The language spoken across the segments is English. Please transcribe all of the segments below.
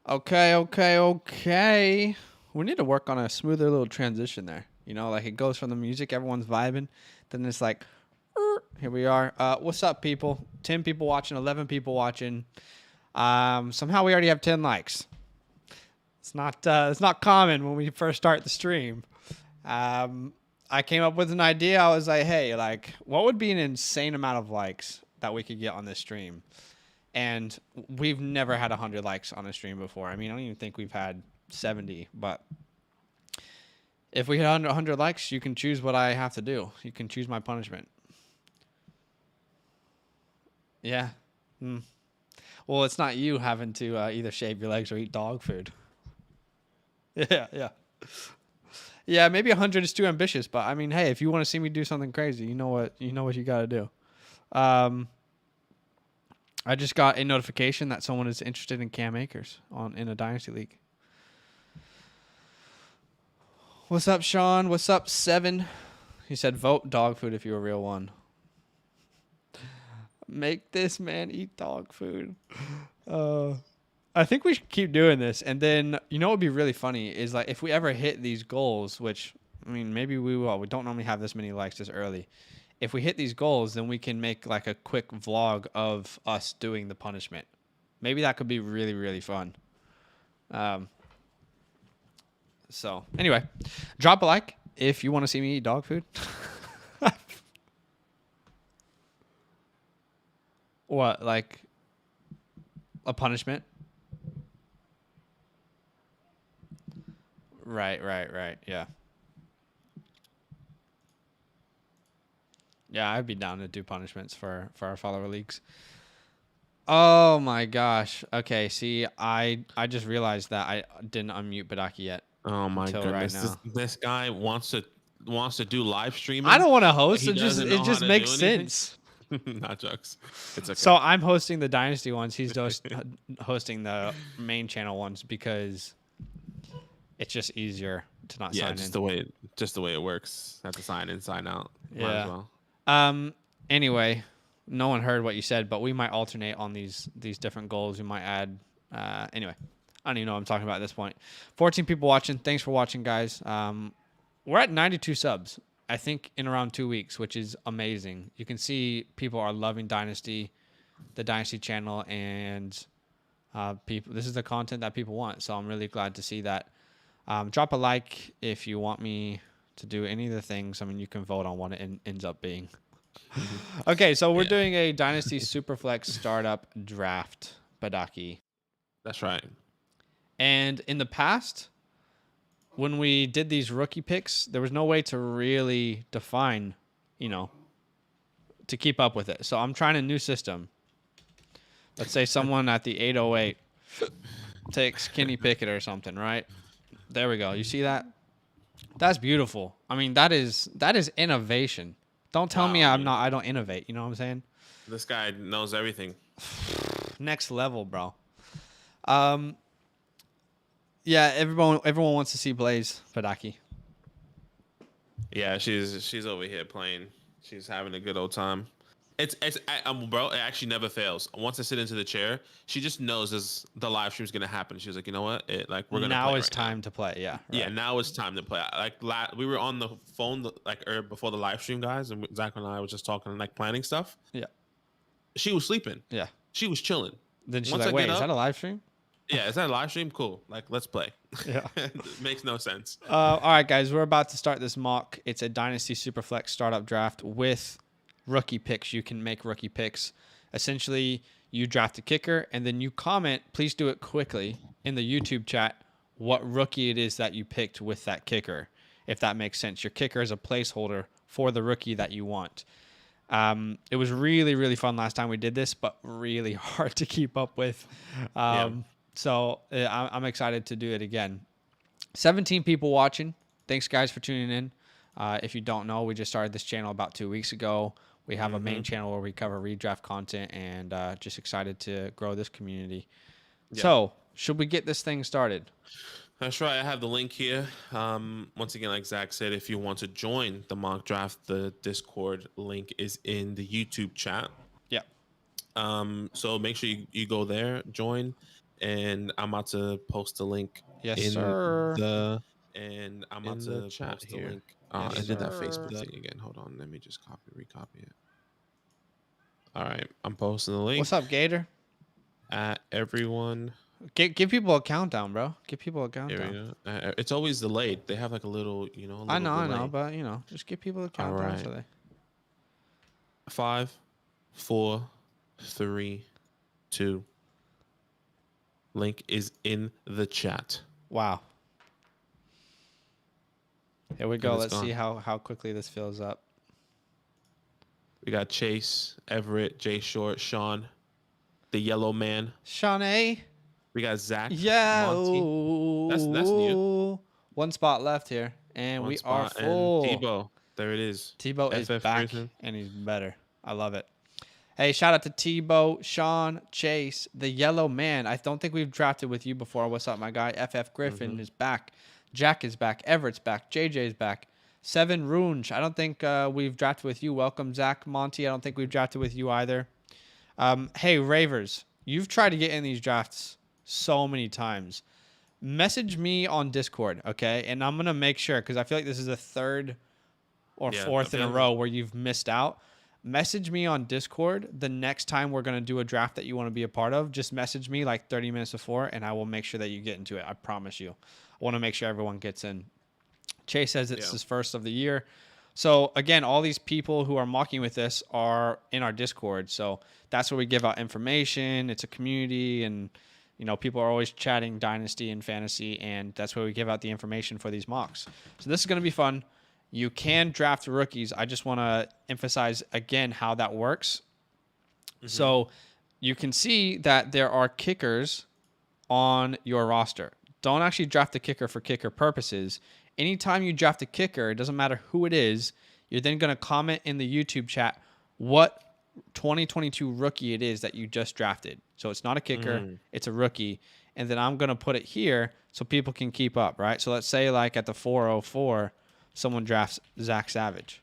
Okay. We need to work on a smoother little transition there. Like it goes from the music, everyone's vibing, then it's like, here we are. What's up, people? 10 people watching, 11 people watching. Somehow we already have 10 likes. It's not common when we first start the stream. I came up with an idea. I was like, hey, like, what would be an insane amount of likes that we could get on this stream? And we've never had 100 likes on a stream before. I mean, I don't even think we've had 70, but if we hit 100 likes, you can choose what I have to do. You can choose my punishment. Yeah. Well, it's not you having to either shave your legs or eat dog food. Yeah. Yeah, maybe 100 is too ambitious, but I mean, hey, if you want to see me do something crazy, you know what you got to do. I just got a notification that someone is interested in Cam Akers in a Dynasty League. What's up, Sean? What's up, Seven? He said, vote dog food if you're a real one. Make this man eat dog food. I think we should keep doing this. And then, what would be really funny is like if we ever hit these goals, which, I mean, maybe we will. We don't normally have this many likes this early. If we hit these goals, then we can make like a quick vlog of us doing the punishment. Maybe that could be really, really fun. So anyway, drop a like if you want to see me eat dog food. What, like a punishment? Right. Yeah. Yeah, I'd be down to do punishments for our follower leagues. Oh my gosh. Okay, see, I just realized that I didn't unmute Badaki yet. Oh my goodness. Right now. This guy wants to do live streaming. I don't want to host. It just makes sense. Not jokes. It's okay. So I'm hosting the Dynasty ones. He's just hosting the main channel ones because it's just easier to not sign in. Just the way it works. Have to sign in, sign out. Yeah. Might as well. Anyway, no one heard what you said, but we might alternate on these different goals. We might add. Anyway, I don't even know what I'm talking about at this point. 14 people watching. Thanks for watching, guys. We're at 92 subs. I think in around 2 weeks, which is amazing. You can see people are loving Dynasty, the Dynasty channel, and people. This is the content that people want. So I'm really glad to see that. Drop a like if you want me to do any of the things. I mean, you can vote on what it ends up being. Okay, so we're doing a Dynasty SuperFlex startup draft, Badaki. That's right. And in the past, when we did these rookie picks, there was no way to really define, to keep up with it. So I'm trying a new system. Let's say someone at the 808 takes Kenny Pickett or something, right? There we go. You see that? That's beautiful. I mean, that is innovation. Don't tell me I don't innovate. You know what I'm saying? This guy knows everything. Next level, bro. Yeah, everyone wants to see Blaze Badaki. Yeah, she's over here playing. She's having a good old time. Bro, it actually never fails. Once I sit into the chair, she just knows the live stream's gonna happen. She's like, you know what? We're gonna. Now play is time to play. Yeah. Right. Yeah, now it's time to play. We were on the phone before the live stream, guys, and Zach and I was just talking planning stuff. Yeah. She was sleeping. Yeah. She was chilling. Then she's like, wait, is that a live stream? Yeah, is that a live stream? Cool. Let's play. Yeah. It makes no sense. All right, guys, we're about to start this mock. It's a Dynasty SuperFlex startup draft with rookie picks. You can make rookie picks. Essentially, you draft a kicker, and then you comment, please do it quickly, in the YouTube chat, what rookie it is that you picked with that kicker, if that makes sense. Your kicker is a placeholder for the rookie that you want. It was really, really fun last time we did this, but really hard to keep up with. So I'm excited to do it again. 17 people watching. Thanks, guys, for tuning in. If you don't know, we just started this channel about 2 weeks ago. We have a main channel where we cover redraft content, and just excited to grow this community. Yeah. So should we get this thing started? That's right. I have the link here. Once again, like Zach said, if you want to join the mock draft, the Discord link is in the YouTube chat. Yeah. So make sure you go there, join. and I'm about to post a link Yes, in sir. the and I'm about In to the chat post a here. link. Yes, I did that sir. Facebook thing again. Hold on, let me just recopy it. All right, I'm posting the link What's up, Gator? at everyone. Give people a countdown, bro. Give people a Here we countdown. go. It's always delayed. They have like a little, a little I delay. know, but just give people a All countdown right. so they. 5, 4, 3, 2. Link is in the chat. Wow. Here we go. And it's Let's see gone. how quickly this fills up. We got Chase, Everett, Jay Short, Sean, the Yellow Man. Shawnee. We got Zach, Yeah. Monty. That's new. One spot left here, and One we are spot and full. Tebow. There it is. Tebow is FF back, Grayson. and he's better. I love it. Hey, shout out to Tebow, Sean, Chase, the Yellow Man. I don't think we've drafted with you before. What's up, my guy? FF Griffin is back. Jack is back. Everett's back. JJ's back. Seven Runge. I don't think we've drafted with you. Welcome, Zach, Monty. I don't think we've drafted with you either. Hey, Ravers, you've tried to get in these drafts so many times. Message me on Discord, okay? And I'm going to make sure, because I feel like this is the third or fourth in a row where you've missed out. Message me on Discord the next time we're going to do a draft that you want to be a part of. Just message me like 30 minutes before, and I will make sure that you get into it. I promise you. I want to make sure everyone gets in. Chase says it's his first of the year. So, again, all these people who are mocking with this are in our Discord. So that's where we give out information. It's a community, and, people are always chatting Dynasty and Fantasy, and that's where we give out the information for these mocks. So this is going to be fun. You can draft rookies. I just want to emphasize again how that works. So you can see that there are kickers on your roster. Don't actually draft the kicker for kicker purposes. Anytime you draft a kicker, it doesn't matter who it is, you're then going to comment in the YouTube chat what 2022 rookie it is that you just drafted. So it's not a kicker, it's a rookie. And then I'm going to put it here so people can keep up, right? So let's say like at the 404, someone drafts Zach Savage,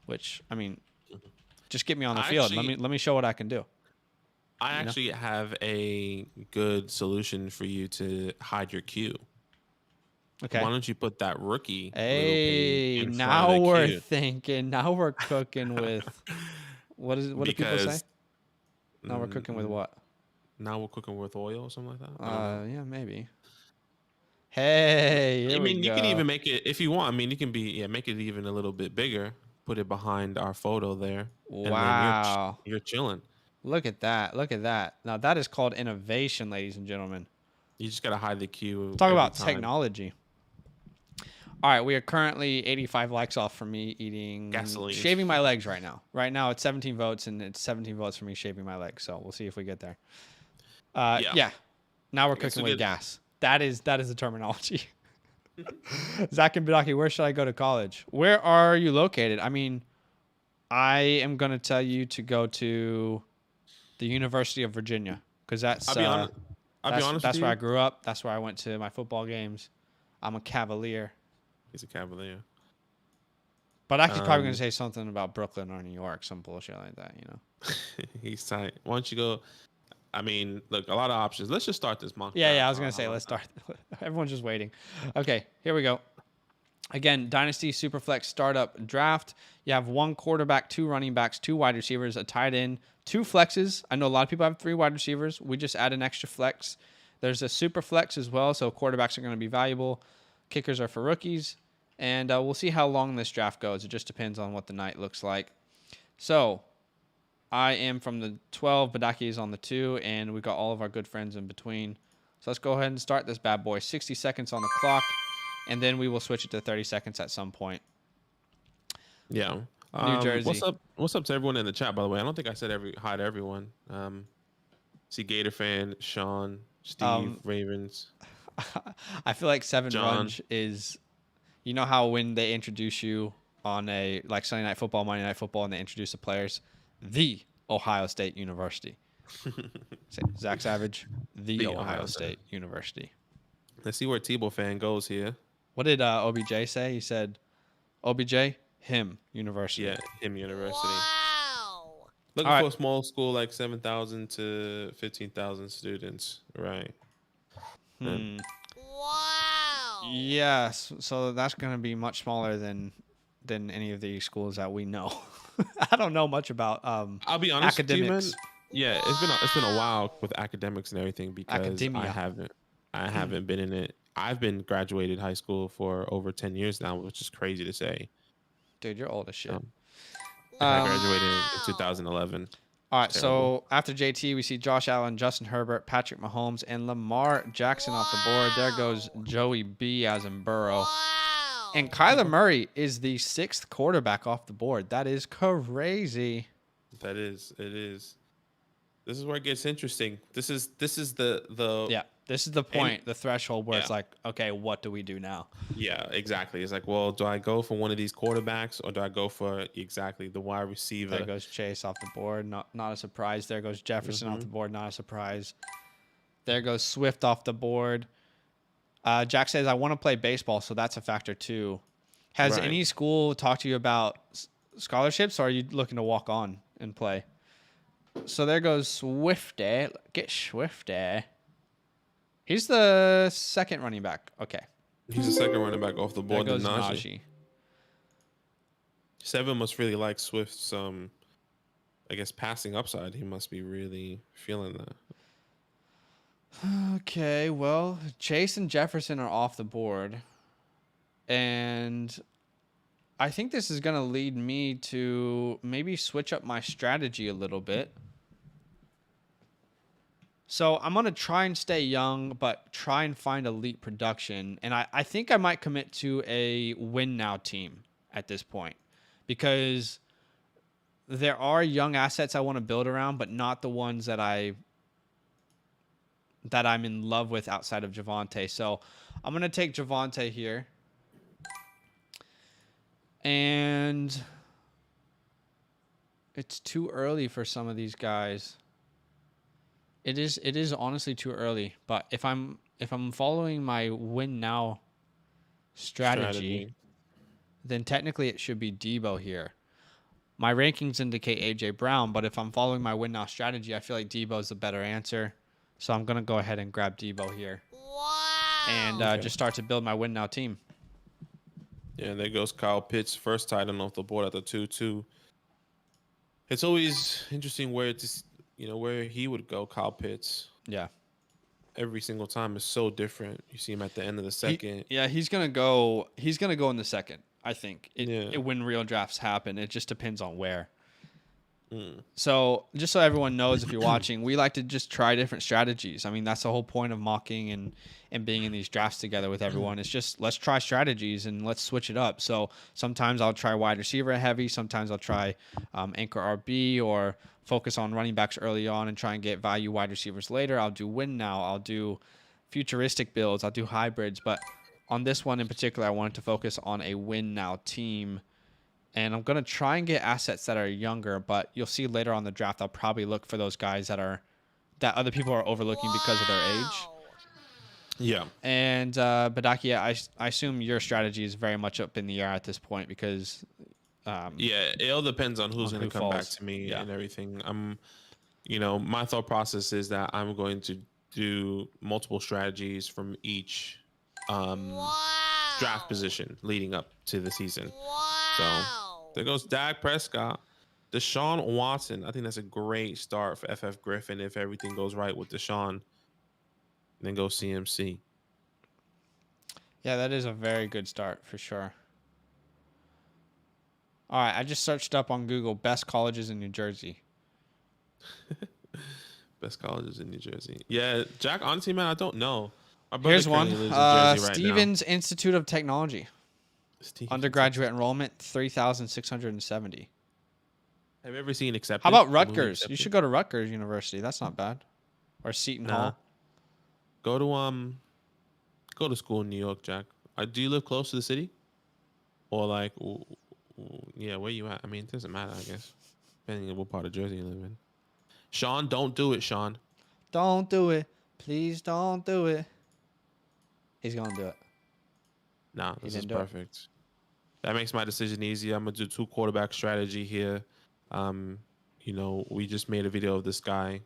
which, just get me on the field. Let me show what I can do. I actually have a good solution for you to hide your queue. Okay. Why don't you put that rookie? Hey, in now front of the we're queue? thinking. Now we're cooking with what do people say? Now we're cooking with what? Now we're cooking with oil or something like that. Yeah, maybe. Hey, here we go. You can even make it if you want. You can make it even a little bit bigger. Put it behind our photo there. Wow. And then you're chilling. Look at that. Look at that. Now that is called innovation, ladies and gentlemen. You just gotta hide the queue. Talk about technology. All right, we are currently 85 likes off from me eating gasoline, shaving my legs right now. Right now it's 17 votes, and it's 17 votes for me shaving my legs. So we'll see if we get there. Yeah. Now we're cooking with gas. That is the terminology. Zach and Bidaki, where should I go to college? Where are you located? I am going to tell you to go to the University of Virginia, because that's I'll be honest. That's where I grew up. That's where I went to my football games. I'm a Cavalier. He's a Cavalier. But actually, probably going to say something about Brooklyn or New York, some bullshit like that, He's tight. Why don't you go? Look, a lot of options. Let's just start this mock. Yeah, I was going to say, let's start. Everyone's just waiting. Okay, here we go. Again, Dynasty SuperFlex Startup Draft. You have one quarterback, two running backs, two wide receivers, a tight end, two flexes. I know a lot of people have three wide receivers. We just add an extra flex. There's a SuperFlex as well, so quarterbacks are going to be valuable. Kickers are for rookies. And we'll see how long this draft goes. It just depends on what the night looks like. So I am from the 12, Badaki is on the 2, and we've got all of our good friends in between. So let's go ahead and start this bad boy. 60 seconds on the clock, and then we will switch it to 30 seconds at some point. Yeah. New Jersey. What's up to everyone in the chat, by the way? I don't think I said hi to everyone. See Gator fan, Sean, Steve, Ravens. I feel like Seven John. Runge is, you know how when they introduce you on a like Sunday Night Football, Monday Night Football, and they introduce the players, the Ohio State University. Zach Savage, the Ohio State University. Let's see where Tebow fan goes here. What did OBJ say? He said, OBJ, him, University. Yeah, him, University. Wow. Looking for a small school like 7,000 to 15,000 students. Right. Wow. Yes. So that's going to be much smaller than any of the schools that we know. I don't know much about I'll be honest with you, man. academics. Yeah, it's been a while with academics and everything because Academia. I haven't been in it. I've been graduated high school for over 10 years now, which is crazy to say. Dude, you're old as shit. And I Um, graduated in 2011. all right, It's terrible. so after JT, we see Josh Allen, Justin Herbert, Patrick Mahomes, and Lamar Jackson off the board. There goes Joey B as in Burrow. Wow. And Kyler Murray is the 6th quarterback off the board. That is crazy. It is. This is where it gets interesting. This is the Yeah, this is the point, the threshold where yeah. it's like, okay, what do we do now? Yeah, exactly. It's like, well, do I go for one of these quarterbacks or do I go for exactly the wide receiver? There goes Chase off the board. Not a surprise. There goes Jefferson off the board. Not a surprise. There goes Swift off the board. Jack says, I want to play baseball, so that's a factor too. Has Right. any school talked to you about scholarships, or are you looking to walk on and play? So there goes Swifty. Get Swifty. He's the 2nd running back. Okay. He's the second running back off the There board. goes Than Najee. Najee. Seven must really like Swift's I guess passing upside. He must be really feeling that. Okay, well, Chase and Jefferson are off the board. And I think this is going to lead me to maybe switch up my strategy a little bit. So I'm going to try and stay young, but try and find elite production. And I think I might commit to a win now team at this point because there are young assets I want to build around, but not the ones that I'm in love with outside of Javonte. So I'm going to take Javonte here. And it's too early for some of these guys. It is honestly too early, but if I'm following my win now strategy, then technically it should be Debo here. My rankings indicate AJ Brown, but if I'm following my win now strategy, I feel like Debo's the better answer. So I'm going to go ahead and grab Debo here. Wow. And just start to build my win now team. Yeah, there goes Kyle Pitts, first tight end off the board at the 2-2. It's always interesting where where he would go, Kyle Pitts. Yeah. Every single time is so different. You see him at the end of the second. He's gonna go in the second, I think. Yeah. When real drafts happen. It just depends on where. So just so everyone knows, if you're watching, we like to just try different strategies. I mean, that's the whole point of mocking and being in these drafts together with everyone. It's just let's try strategies and let's switch it up. So sometimes I'll try wide receiver heavy. Sometimes I'll try anchor RB or focus on running backs early on and try and get value wide receivers later. I'll do win now. I'll do futuristic builds. I'll do hybrids. But on this one in particular, I wanted to focus on a win now team. And I'm going to try and get assets that are younger, but you'll see later on the draft, I'll probably look for those guys that other people are overlooking because of their age. Yeah. And, Badaki, I assume your strategy is very much up in the air at this point because... yeah, it all depends on who's going to come back to me and everything. My thought process is that I'm going to do multiple strategies from each draft position leading up to the season. So there goes Dak Prescott. Deshaun Watson. I think that's a great start for FF Griffin if everything goes right with Deshaun. Then go CMC. Yeah, that is a very good start for sure. All right, I just searched up on Google best colleges in New Jersey. Best colleges in New Jersey. Yeah, Jack, honestly, man, I don't know. Here's one. Lives in Jersey right Stevens Institute of Technology. Stevens. Undergraduate enrollment, 3,670. Have you ever seen Accepted? How about Rutgers? You should go to Rutgers University. That's not bad. Or Seton Hall. Go to school in New York, Jack. Do you live close to the city? Or like, yeah, where you at? I mean, it doesn't matter, I guess. Depending on what part of Jersey you live in. Sean, don't do it, Sean. Don't do it. Please don't do it. He's going to do it. Nah, this is perfect. That makes my decision easy. I'm going to do 2 quarterback strategy here. We just made a video of this guy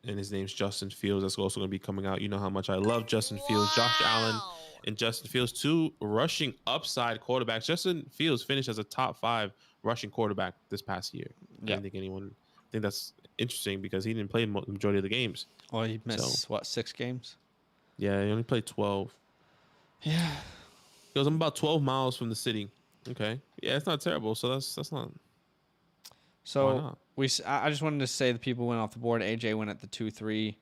and his name's Justin Fields. That's also going to be coming out. You know how much I love Justin Fields. Josh Allen Wow. and Justin Fields, 2 rushing upside quarterbacks. Justin Fields finished as a top 5 rushing quarterback this past year. I Yeah. didn't think that's interesting because he didn't play the majority of the games. Well, he So missed, what, 6 games? yeah, he only played 12. Yeah. He goes, I'm about 12 miles from the city. Okay. Yeah, it's not terrible. So that's not. Why So not? I just wanted to say the people went off the board. AJ went at the 2-3.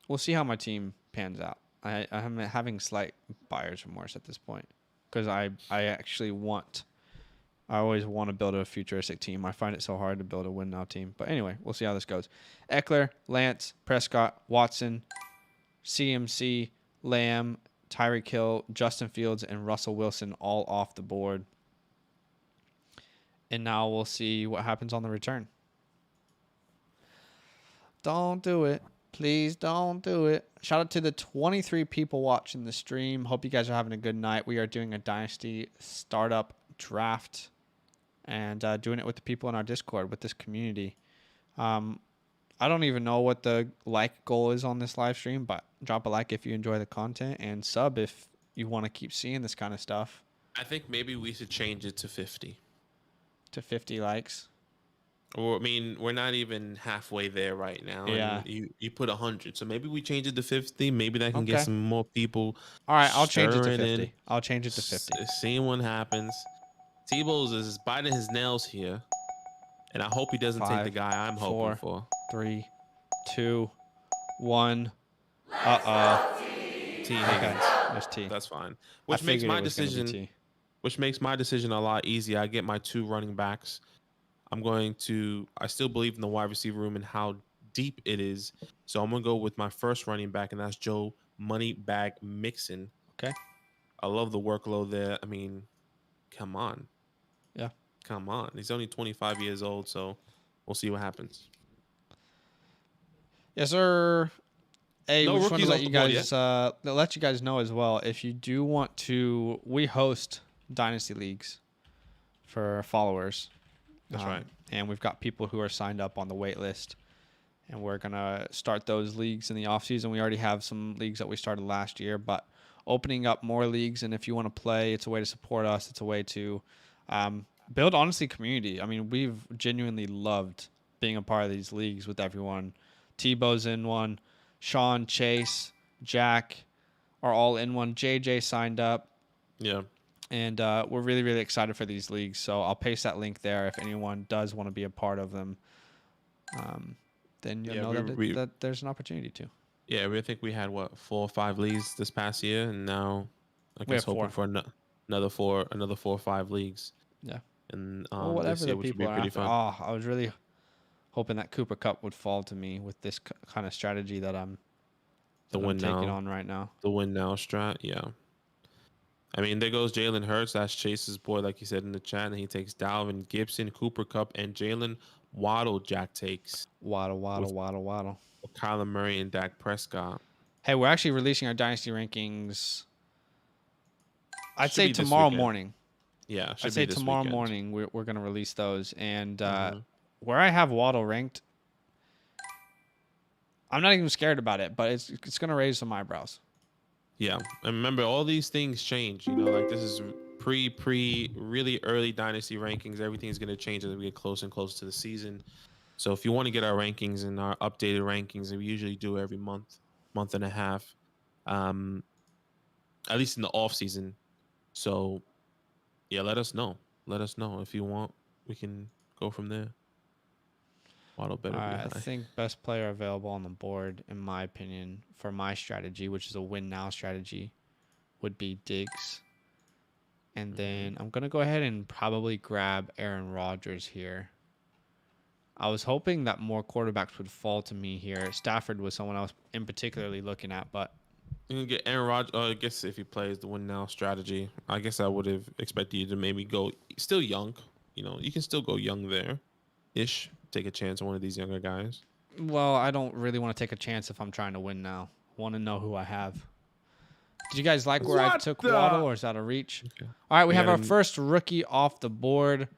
We'll see how my team pans out. I'm having slight buyer's remorse at this point because I always want to build a futuristic team. I find it so hard to build a win now team. But anyway, we'll see how this goes. Eckler, Lance, Prescott, Watson, CMC, Lamb, Tyreek Hill, Justin Fields, and Russell Wilson all off the board. And now we'll see what happens on the return. Don't do it. Please don't do it. Shout out to the 23 people watching the stream. Hope you guys are having a good night. We are doing a Dynasty startup draft and doing it with the people in our Discord, with this community. I don't even know what the like goal is on this live stream, but drop a like if you enjoy the content and sub if you want to keep seeing this kind of stuff. I think maybe we should change it to 50. To 50 likes. Or I mean, we're not even halfway there right now. Yeah. And you put 100, so maybe we change it to 50. Maybe that can Okay. get some more people. All right, I'll change it to stirring 50. in, I'll change it to 50. Seeing what happens. Tebow's is biting his nails here, and I hope he doesn't take 5, the guy I'm 4, hoping for. 3, 2, 1. Uh-oh. T. Okay, Higgins. there's T. That's fine. I Which makes figured my it was gonna be decision. T. Which makes my decision a lot easier. I get my 2 running backs. I still believe in the wide receiver room and how deep it is. So I'm going to go with my first running back, and that's Joe Moneybag Mixon. Okay. I love the workload there. I mean, come on. Yeah. Come on. He's only 25 years old, so we'll see what happens. Yes, sir. Hey, No we just want to rookies let off you the board guys let you guys know as well. If you do want to, we host Dynasty Leagues for followers. That's right. And we've got people who are signed up on the wait list. And we're going to start those leagues in the offseason. We already have some leagues that we started last year, but opening up more leagues. And if you want to play, it's a way to support us. It's a way to build, honestly, community. I mean, we've genuinely loved being a part of these leagues with everyone. Tebow's in one. Sean, Chase, Jack are all in one. JJ signed up. Yeah. And we're really, really excited for these leagues. So I'll paste that link there if anyone does want to be a part of them. Then you'll know that there's an opportunity to. Yeah, I think we had, 4 or 5 leagues this past year, and now I guess hoping for another 4 or 5 leagues. Yeah. And Well, whatever the which would be people are pretty after. fun. Oh, I was really hoping that Cooper Cup would fall to me with this kind of strategy that I'm taking on right now. The win now strat, yeah. I mean, there goes Jalen Hurts. That's Chase's boy, like he said in the chat. And he takes Dalvin Gibson, Cooper Cup, and Jalen Waddle. Jack takes Waddle. Kyler Murray and Dak Prescott. Hey, we're actually releasing our Dynasty rankings. I'd Should say be this tomorrow weekend. morning. Yeah, I'd say tomorrow morning we're going to release those. And Mm-hmm. where I have Waddle ranked, I'm not even scared about it, but it's going to raise some eyebrows. Yeah, and remember, all these things change. You know, like this is pre really early Dynasty rankings. Everything's going to change as we get closer and closer to the season. So if you want to get our rankings and our updated rankings, and we usually do every month and a half, at least in the off season. So yeah, let us know. Let us know if you want. We can go from there. Waddle better be high. I think best player available on the board, in my opinion, for my strategy, which is a win now strategy, would be Diggs. And then I'm going to go ahead and probably grab Aaron Rodgers here. I was hoping that more quarterbacks would fall to me here. Stafford was someone I was in particularly looking at, but You can get Aaron Rodgers. I guess if he plays the win now strategy, I guess I would have expected you to maybe go still young. You know, you can still go young there, ish. Take a chance on one of these younger guys. well, I don't really want to take a chance if I'm trying to win now. I want to know who I have. Did you guys like where I took Waddle, or is that a reach? Okay. All right, we Yeah, have our and- first rookie off the board.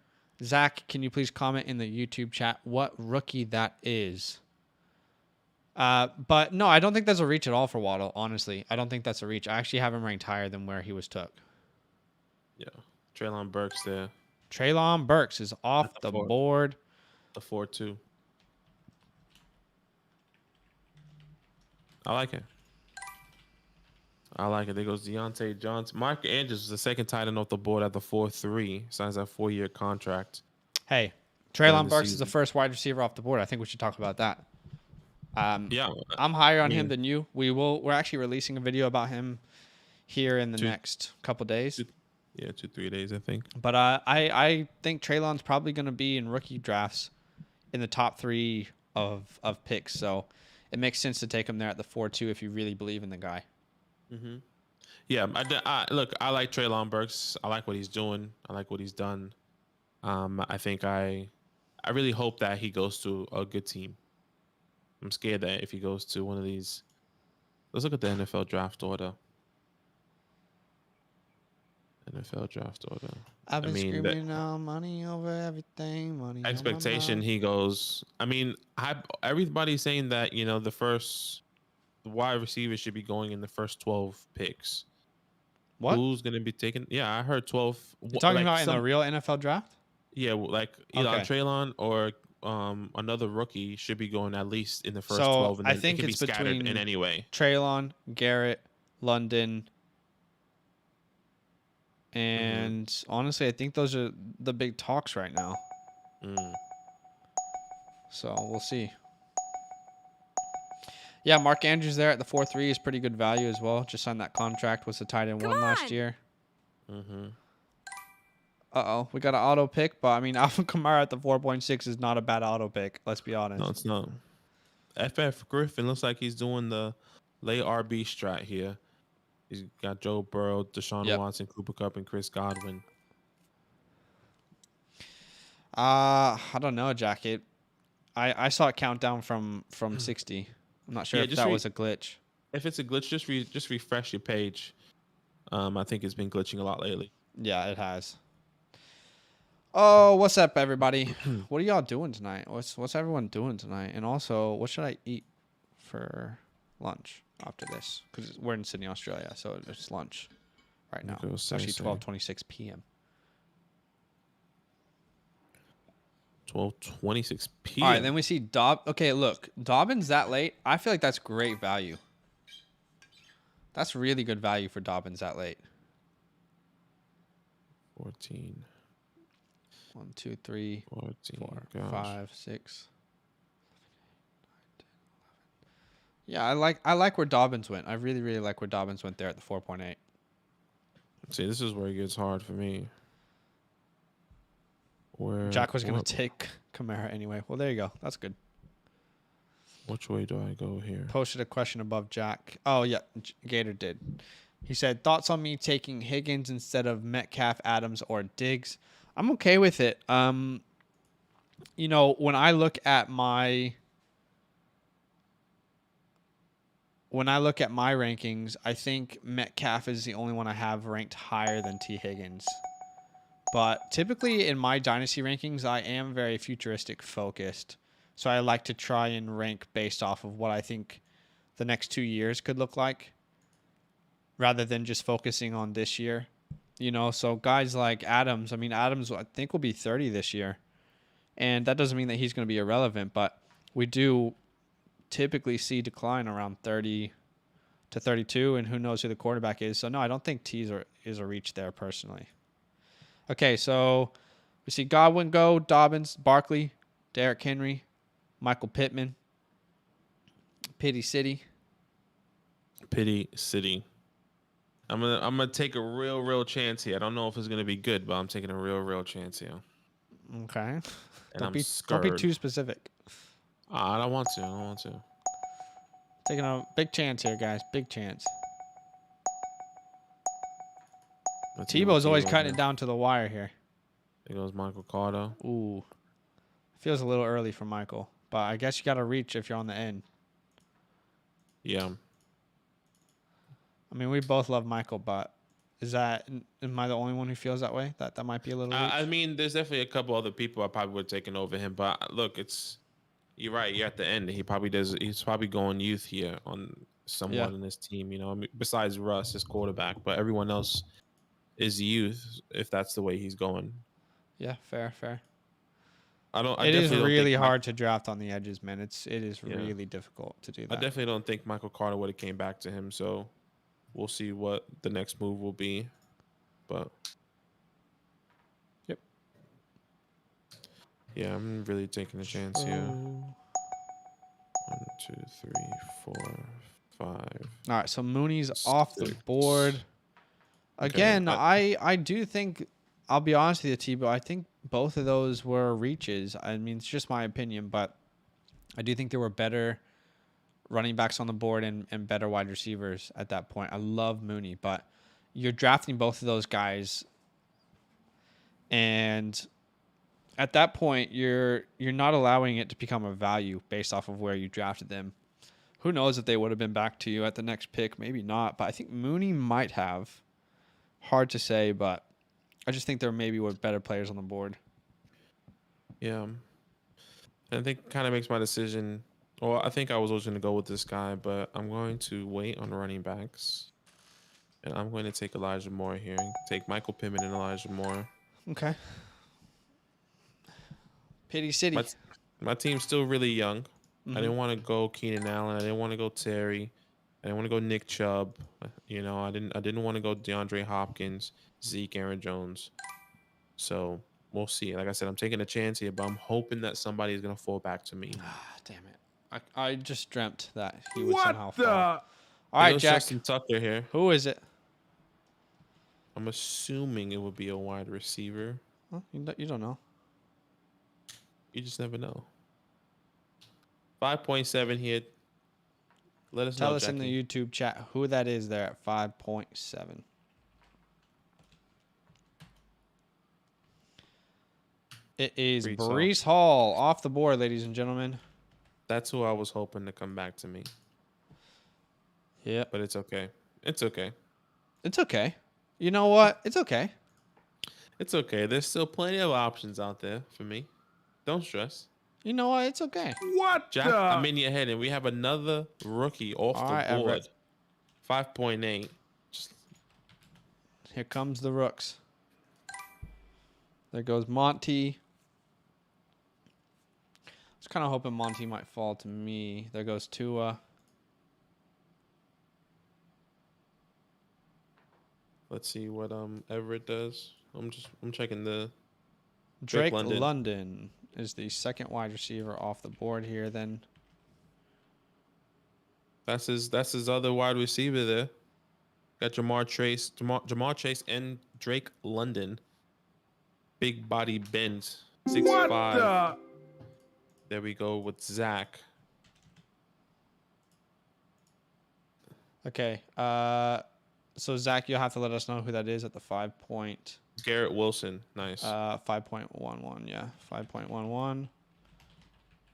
Zach, can you please comment in the YouTube chat what rookie that is? But no, I don't think that's a reach at all for Waddle, honestly. I don't think that's a reach. I actually have him ranked higher than where he was took. Yeah. Treylon Burks there. Treylon Burks is off At the the 4. board. The 4-2. I like it. I like it. There goes Deontay Johnson. Mark Andrews is the second tight end off the board at the 4-3. Signs that 4-year contract. Hey, End Treylon of Burks is season. the first wide receiver off the board. I think we should talk about that. Yeah. I'm higher on I him mean- than you. We're actually releasing a video about him here in the Two- next couple days. Yeah, 2-3 days, I think. But I think Treylon's probably going to be in rookie drafts in the top 3 of picks. So it makes sense to take him there at the 4-2 if you really believe in the guy. Mm-hmm. Yeah, look, I like Treylon Burks. I like what he's doing. I like what he's done. I think I really hope that he goes to a good team. I'm scared that if he goes to one of these, let's look at the NFL draft order. NFL draft order. I've been mean, screaming now, money over everything, money. on my Expectation, mind. he goes. I mean, everybody's saying that the wide receiver should be going in the first 12 picks. What? Who's gonna be taken? Yeah, I heard 12. You're talking about in the real NFL draft? Yeah, like either on Okay. Treylon or another rookie should be going at least in the first So, 12, and I then think it can it's be scattered between- in any way. Treylon, Garrett, London, and honestly, I think those are the big talks right now. Mm. So we'll see. Yeah, Mark Andrews there at the 4-3 is pretty good value as well. Just signed that contract. Was the tight end Come 1 last on. year. Mm-hmm. Uh-oh, we got an auto pick, but I mean, Alvin Kamara at the 4.6 is not a bad auto pick. Let's be honest. No, it's not. FF Griffin looks like he's doing the late RB strat here. He's got Joe Burrow, Deshaun Yep. Watson, Cooper Kupp, and Chris Godwin. I don't know, Jacket. I saw it count down from 60. I'm not sure Yeah, if just that was a glitch. If it's a glitch, just refresh your page. I think it's been glitching a lot lately. Yeah, it has. Oh, what's up, everybody? What are y'all doing tonight? What's everyone doing tonight? And also, what should I eat for lunch after this? Because we're in Sydney, Australia, so it's lunch right now. Okay, It's actually say. 12:26 p.m. 12:26 p.m. All right, then we see Okay, look, Dobbins that late. I feel like that's great value. That's really good value for Dobbins that late. 14. 1, 2, 3, 14. 4, Gosh. 5, 6. Yeah, I like where Dobbins went. I really, really like where Dobbins went there at the 4.8. See, this is where it gets hard for me. Where Jack was going what- to take Kamara anyway. Well, there you go. That's good. Which way do I go here? Posted a question above Jack. Oh, yeah. Gator did. He said, thoughts on me taking Higgins instead of Metcalf, Adams, or Diggs? I'm okay with it. You know, when I look at my rankings, I think Metcalf is the only one I have ranked higher than T. Higgins. But typically in my dynasty rankings, I am very futuristic focused. So I like to try and rank based off of what I think the next 2 years could look like rather than just focusing on this year. You know, so guys like Adams, I mean, Adams I think will be 30 this year. And that doesn't mean that he's going to be irrelevant, but we do typically see decline around 30 to 32, and who knows who the quarterback is. So, no, I don't think T is a reach there personally. Okay, so we see Godwin go, Dobbins, Barkley, Derrick Henry, Michael Pittman, Pity City. Pity City. I'm gonna take a real chance here. I don't know if it's gonna be good, but I'm taking a real chance here. Okay. And Don't I'm be scared. too specific. I don't want to. I don't want to. Taking a big chance here, guys. Big chance. Let's see Tebow's what always Tebow cutting does. it down to the wire here. There goes Michael Carter. Ooh. Feels a little early for Michael, but I guess you got to reach if you're on the end. Yeah. I mean, we both love Michael, but Am I the only one who feels that way? That might be a little reach? I mean, there's definitely a couple other people I probably would have taken over him, but look, you're right. You're at the end. He's probably going youth here on Yeah. someone in his team. I mean, besides Russ, his quarterback, but everyone else is youth. If that's the way he's going, Yeah, fair. I don't. I It is definitely don't really think. hard to draft on the edges, man. It is Yeah. really difficult to do I that. definitely don't think Michael Carter would have came back to him. So we'll see what the next move will be. But Yep. yeah, I'm really taking a chance here. 1, 2, 3, 4, 5. All right, so Mooney's off the board. Again, Okay, I do think, I'll be honest with you, Tebow, I think both of those were reaches. I mean, it's just my opinion, but I do think there were better running backs on the board and better wide receivers at that point. I love Mooney, but you're drafting both of those guys, and at that point, you're not allowing it to become a value based off of where you drafted them. Who knows if they would have been back to you at the next pick? Maybe not, but I think Mooney might have. Hard to say, but I just think there maybe were better players on the board. Yeah. And I think kind of makes my decision. Well, I think I was always going to go with this guy, but I'm going to wait on running backs. And I'm going to take Elijah Moore here. Take Michael Pittman and Elijah Moore. Okay. Pity City. My team's still really young. I didn't want to go Keenan Allen. I didn't want to go Terry. I didn't want to go Nick Chubb. I didn't want to go DeAndre Hopkins, Zeke, Aaron Jones. So we'll see. Like I said, I'm taking a chance here, but I'm hoping that somebody is gonna fall back to me. Damn it. I just dreamt that he would somehow the? fall. All right, Jack. Justin Tucker here. Who is it? I'm assuming it would be a wide receiver. Well, you don't know. You just never know. 5.7 here. Let us Tell know, us in Jackie. the YouTube chat who that is there at 5.7. It is Breece Hall off the board, ladies and gentlemen. That's who I was hoping to come back to me. Yep. But it's okay. It's okay. It's okay. You know what? It's okay. It's okay. There's still plenty of options out there for me. Don't stress. You know what? It's okay. What Jack, the? I'm in your head, and we have another rookie off All the right, board. Everett. 5.8. Here comes the rooks. There goes Monty. I was kind of hoping Monty might fall to me. There goes Tua. Let's see what Everett does. I'm checking the Drake London. London is the second wide receiver off the board here. Then that's his other wide receiver there. Got Jamar Chase and Drake London. Big body bend. 6'5". What the? There we go with Zach. okay. So Zach, you'll have to let us know who that is at the 5 point. Garrett Wilson. Nice. 5.11. Yeah, 5.11.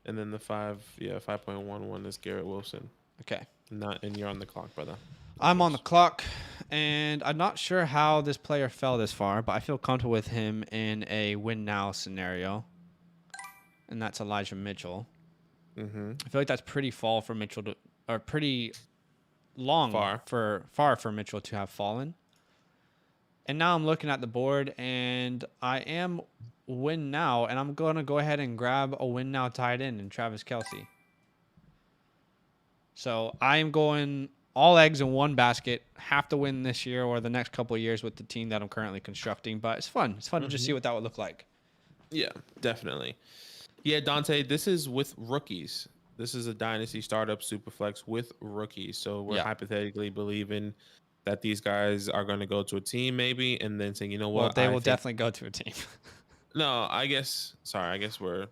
And then the 5.11 is Garrett Wilson. Okay. And you're on the clock, brother. I'm on the clock, and I'm not sure how this player fell this far, but I feel comfortable with him in a win now scenario, and that's Elijah Mitchell. Mm-hmm. I feel like that's pretty fall for Mitchell or pretty long far for Mitchell to have fallen. And now I'm looking at the board, and I am win now, and I'm going to go ahead and grab a win now tight end in Travis Kelce. So I am going all eggs in one basket. Have to win this year or the next couple of years with the team that I'm currently constructing. But it's fun. It's fun to just see what that would look like. Yeah, definitely. Yeah, Dante, this is with rookies. This is a Dynasty StartUp SuperFlex with rookies. So we're hypothetically believing that these guys are going to go to a team maybe and then saying, you know what? Well, they will definitely go to a team. No, I guess we're,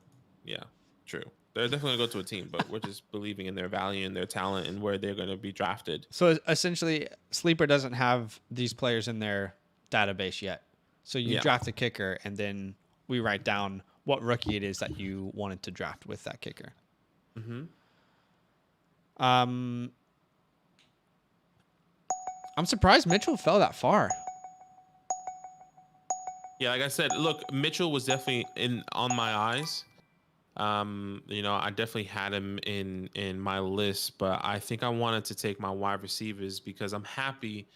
true. They're definitely going to go to a team, but we're just believing in their value and their talent and where they're going to be drafted. So essentially, Sleeper doesn't have these players in their database yet. So you draft a kicker, and then we write down what rookie it is that you wanted to draft with that kicker. Mm-hmm. I'm surprised Mitchell fell that far. Yeah, like I said, look, Mitchell was definitely on my eyes. I definitely had him in my list, but I think I wanted to take my wide receivers because I'm happy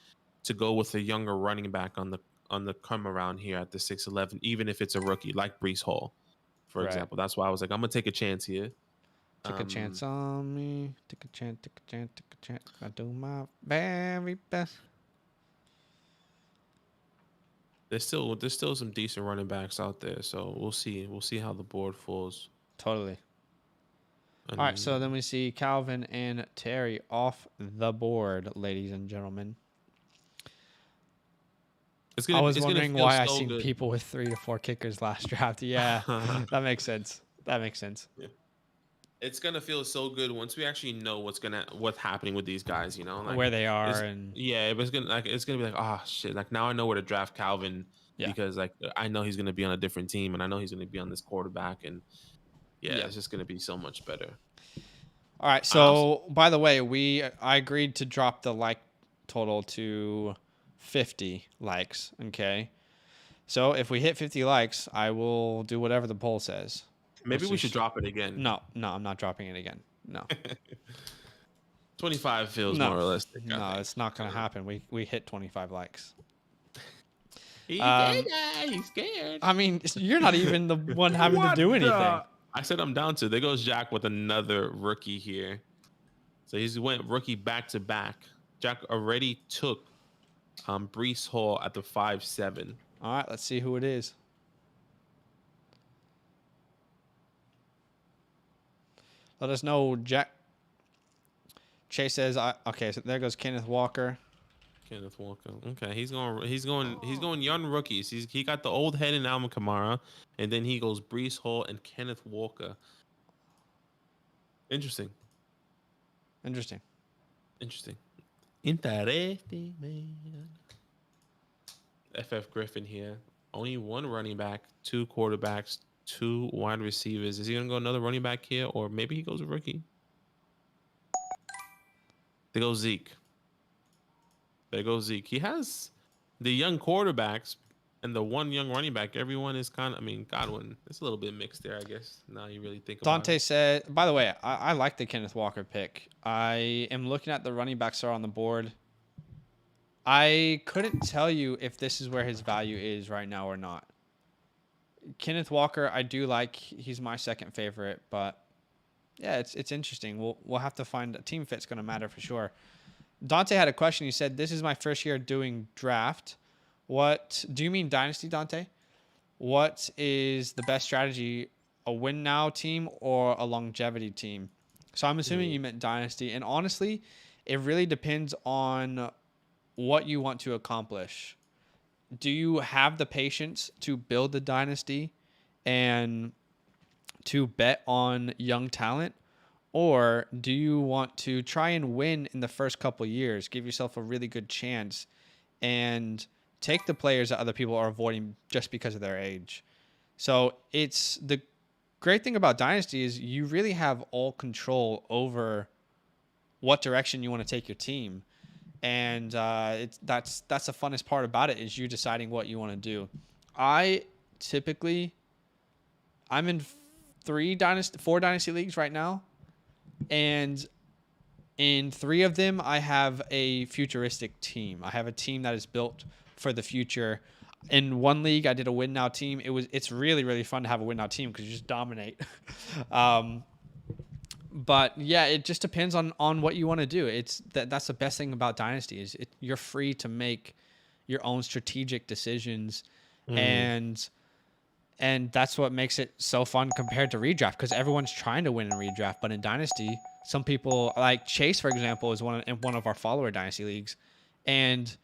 to go with a younger running back on the come around here at the 6'11", even if it's a rookie like Brees Hall, for Right. example. That's why I was like, I'm gonna take a chance here. Take a chance Um, on me. Take a chance. Take a chance. Take a chance. I do my very best. there's still some decent running backs out there, so we'll see how the board falls. Totally. All right. So then And we see Calvin and Terry off the board, ladies and gentlemen. it's I gonna was it's gonna wondering feel why I so seen good. people with 3 to 4 kickers last draft. Yeah, that makes sense. That makes sense. It's gonna feel so good once we actually know what's happening with these guys. Like Where they are it's and yeah, it's gonna be like, oh shit, like now I know where to draft Calvin yeah, because like I know he's gonna be on a different team and I know he's gonna be on this quarterback and yeah, yeah. it's just gonna be so much better. All right. I also So by the way, I agreed to drop the like total to 50 likes. Okay. So if we hit 50 likes, I will do whatever the poll says. maybe Which we should is drop it again. no, no. I'm not dropping it again. No, 25 feels no, more realistic, I no. think. It's not gonna Uh, happen. We hit 25 likes. He's scared. Um, He's scared. I mean, you're not even the one having to do anything. I said I'm down to. There goes Jack with another rookie here. So he's went rookie back to back. Jack already took Brees Hall at the 5'7". All right, let's see who it is. Let us know, Jack. Chase says, okay, so there goes Kenneth Walker. Kenneth Walker. Okay, he's going young rookies. He got the old head in Alvin Kamara, and then he goes Brees Hall and Kenneth Walker. Interesting. Interesting. Interesting. Interesting, man. FF Griffin here. Only one running back, two quarterbacks, two wide receivers. Is he gonna go another running back here, or maybe he goes a rookie? They go Zeke. There goes Zeke. He has the young quarterbacks and the one young running back. Everyone is I mean, Godwin. It's a little bit mixed there, I guess. Now you really think about Dante it. said, by the way, I like the Kenneth Walker pick. I am looking at the running backs that are on the board. I couldn't tell you if this is where his value is right now or not. Kenneth Walker, I do like. He's my second favorite, but yeah, it's interesting. We'll have to find a team fit's going to matter for sure. Dante had a question. He said, "This is my first year doing draft. What do you mean Dynasty, Dante? What is the best strategy? A win now team or a longevity team?" So I'm assuming you meant Dynasty. And honestly, it really depends on what you want to accomplish. Do you have the patience to build the dynasty and to bet on young talent? Or do you want to try and win in the first couple years, give yourself a really good chance, and take the players that other people are avoiding just because of their age? So it's the great thing about Dynasty is you really have all control over what direction you want to take your team. And that's the funnest part about it is you deciding what you want to do. I typically I'm in 4 dynasty leagues right now, and in 3 of them I have a futuristic team. I have a team that is built for the future. In one league I did a win now team. It's really really fun to have a win now team because you just dominate. But yeah, it just depends on what you want to do. That's the best thing about Dynasty is you're free to make your own strategic decisions, and that's what makes it so fun compared to redraft because everyone's trying to win in redraft. But in Dynasty, some people like Chase, for example, is in one of our follower Dynasty leagues, and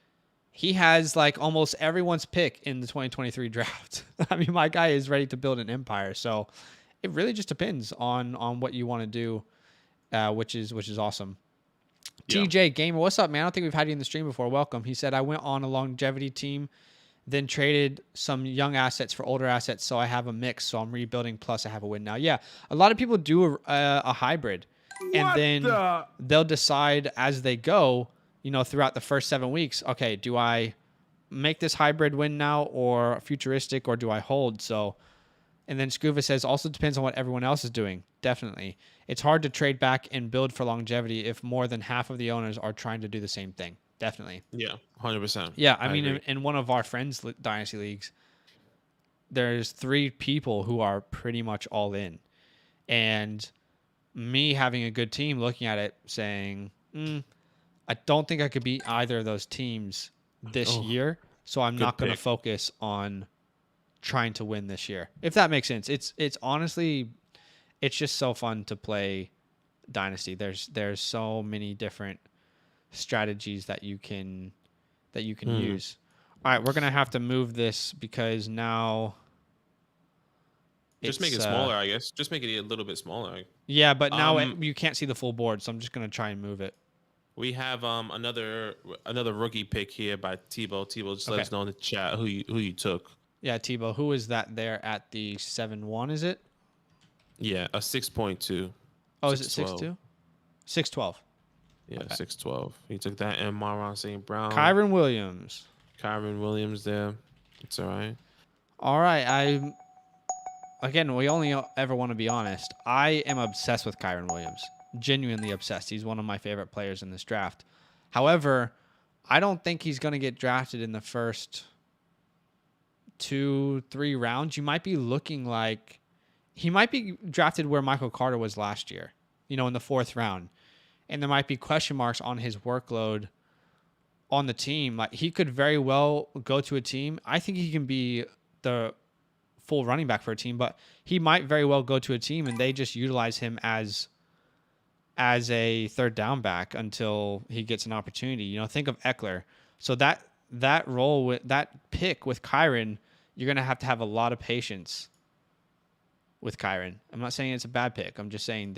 he has like almost everyone's pick in the 2023 draft. I mean, my guy is ready to build an empire. So it really just depends on what you want to do, which is awesome. Yeah. TJ Gamer, what's up, man? I don't think we've had you in the stream before. Welcome. He said, I went on a longevity team, then traded some young assets for older assets, so I have a mix. So I'm rebuilding, plus I have a win now. Yeah, a lot of people do a hybrid, and then they'll decide as they go, throughout the first 7 weeks, okay, do I make this hybrid win now or futuristic, or do I hold? So, and then Scuva says, also depends on what everyone else is doing. Definitely. It's hard to trade back and build for longevity if more than half of the owners are trying to do the same thing. Definitely. Yeah, 100%. Yeah, I mean, agree. in one of our friends' Dynasty leagues, there's 3 people who are pretty much all in. And me having a good team looking at it saying, I don't think I could beat either of those teams this year. So I'm not going to pick. focus on trying to win this year. If that makes sense. It's honestly, it's just so fun to play Dynasty. There's so many different strategies that you can use. All right, we're going to have to move this because now Just make it smaller, I guess. Just make it a little bit smaller. Yeah, but now you can't see the full board, so I'm just going to try and move it. We have another rookie pick here by Tebow. Tebow, just let us know in the chat who you took. Yeah, Tebow. Who is that there at the 7-1, is it? Yeah, a 6.2. Oh, is it 6-2? 6-12. Yeah, 6'12". He took that, and Marlon St. Brown. Kyron Williams. Kyron Williams there. It's all right. All right. Again, we only ever want to be honest. I am obsessed with Kyron Williams. Genuinely obsessed. He's one of my favorite players in this draft. However, I don't think he's going to get drafted in the first 2-3 rounds. You might be looking like he might be drafted where Michael Carter was last year, in the 4th round. And there might be question marks on his workload on the team. Like, he could very well go to a team. I think he can be the full running back for a team, but he might very well go to a team and they just utilize him as a 3rd down back until he gets an opportunity. Think of Eckler. So that role with that pick with Kyron, you're going to have a lot of patience with Kyron. I'm not saying it's a bad pick. I'm just saying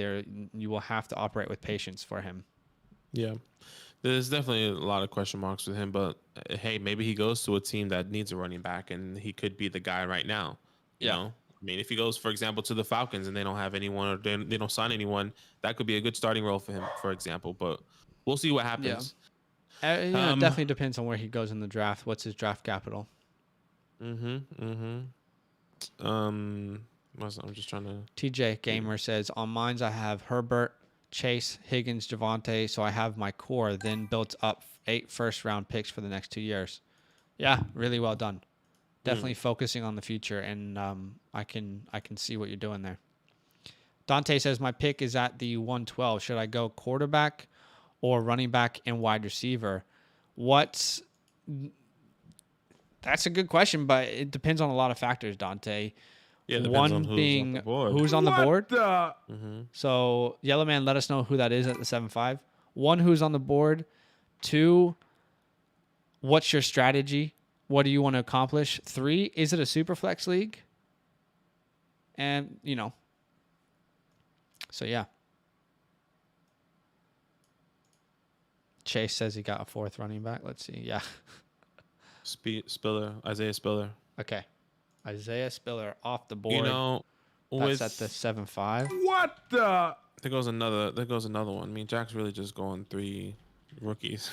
you will have to operate with patience for him. Yeah. There's definitely a lot of question marks with him, but hey, maybe he goes to a team that needs a running back and he could be the guy right now. You know? I mean, if he goes, for example, to the Falcons and they don't have anyone or they don't sign anyone, that could be a good starting role for him, for example. But we'll see what happens. Yeah. It definitely depends on where he goes in the draft. What's his draft capital? I'm just trying to... TJ Gamer says, on mines I have Herbert, Chase, Higgins, Javonte, so I have my core, then built up 8 first-round picks for the next 2 years. Yeah, really well done. Definitely focusing on the future, and I can see what you're doing there. Dante says, my pick is at the 112. Should I go quarterback or running back and wide receiver? That's a good question, but it depends on a lot of factors, Dante. Yeah, One being who's on the board. So Yellow Man, let us know who that is at the 7-5. 1, who's on the board. 2, what's your strategy? What do you want to accomplish? 3, is it a SuperFlex league? And, so yeah. Chase says he got a 4th running back. Let's see. Yeah. Isaiah Spiller. Okay. Isaiah Spiller off the board. That's at the 7-5. What the? There goes another one. I mean, Jack's really just going 3 rookies.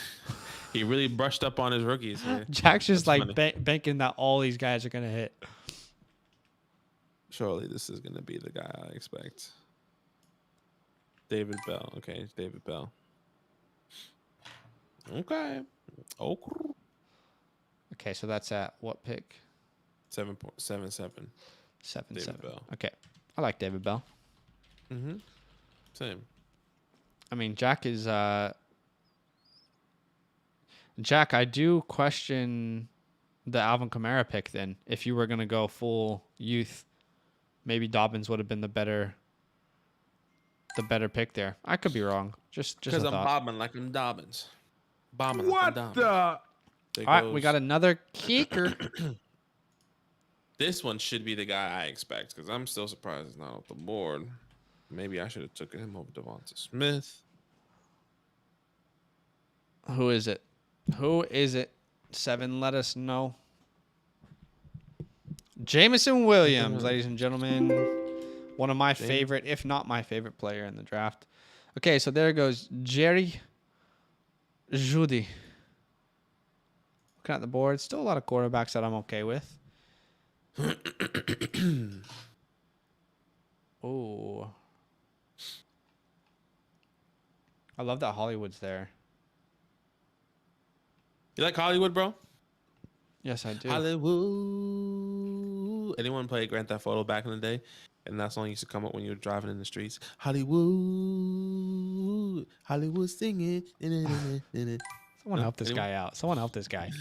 He really brushed up on his rookies here. Jack's just banking that all these guys are going to hit. Surely this is going to be the guy I expect. David Bell. Okay, it's David Bell. Okay. Okay, so that's at what pick? 7.77. 7-7. Bell. Okay. I like David Bell. Same. I mean, Jack is... Jack, I do question the Alvin Kamara pick then. If you were going to go full youth, maybe Dobbins would have been the better pick there. I could be wrong. Just because a I'm thought. bobbing like I'm Dobbins. Bobbing What like I'm the? Dobbins. All right, we got another kicker. This one should be the guy I expect because I'm still surprised it's not off the board. Maybe I should have took him over Devonta Smith. Who is it? 7, let us know. Jameson Williams, ladies and gentlemen. One of my favorite, if not my favorite player in the draft. Okay, so there goes Jerry Judy. Looking at the board, still a lot of quarterbacks that I'm okay with. Oh, I love that Hollywood's there. You like Hollywood, bro? Yes, I do. Hollywood. Anyone play Grand Theft Auto back in the day? And that song used to come up when you were driving in the streets. Hollywood, Hollywood singing. Someone help this guy out. Someone help this guy.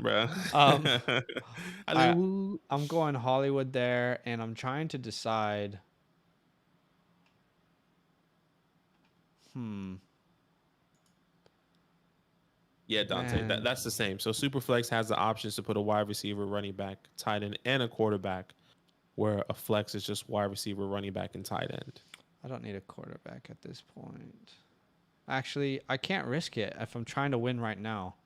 Bro. Hollywood. I'm going Hollywood there, and I'm trying to decide. Yeah, Dante, Man. that's the same. So Superflex has the options to put a wide receiver, running back, tight end, and a quarterback, where a flex is just wide receiver, running back, and tight end. I don't need a quarterback at this point. Actually, I can't risk it if I'm trying to win right now.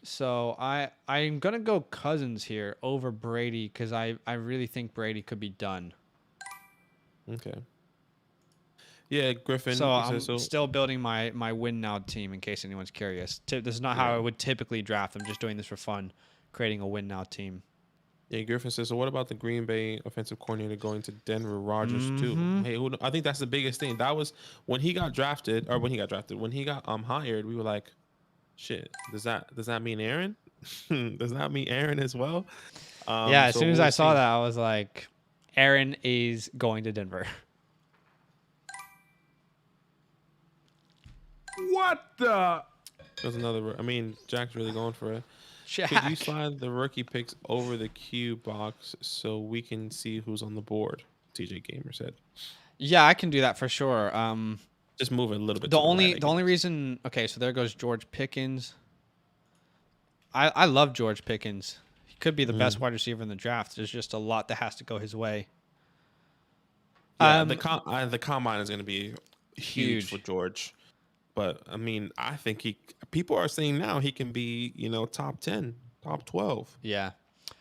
So I'm gonna go Cousins here over Brady because I really think Brady could be done. Okay. Yeah, Griffin. So you I'm said so. still building my win now team in case anyone's curious. This is not how I would typically draft. I'm just doing this for fun, creating a win now team. Yeah, Griffin says, so what about the Green Bay offensive coordinator going to Denver, Rodgers too? Hey, I think that's the biggest thing. That was when he got drafted, when he got hired, we were like, shit, does that mean Aaron? Does that mean Aaron as well? Yeah, as soon as I saw see. that, I was like, Aaron is going to Denver. What the? There's another. I mean, Jack's really going for it. Jack. Could you slide the rookie picks over the queue box so we can see who's on the board? TJ Gamer said. Yeah, I can do that for sure. Just move it a little bit. The to only right, the only reason, okay, so there goes George Pickens. I love George Pickens. He could be the best wide receiver in the draft. There's just a lot that has to go his way. Yeah, the combine is going to be huge Huge. for George. But I mean, I think people are saying now he can be, top 10, top 12 Yeah.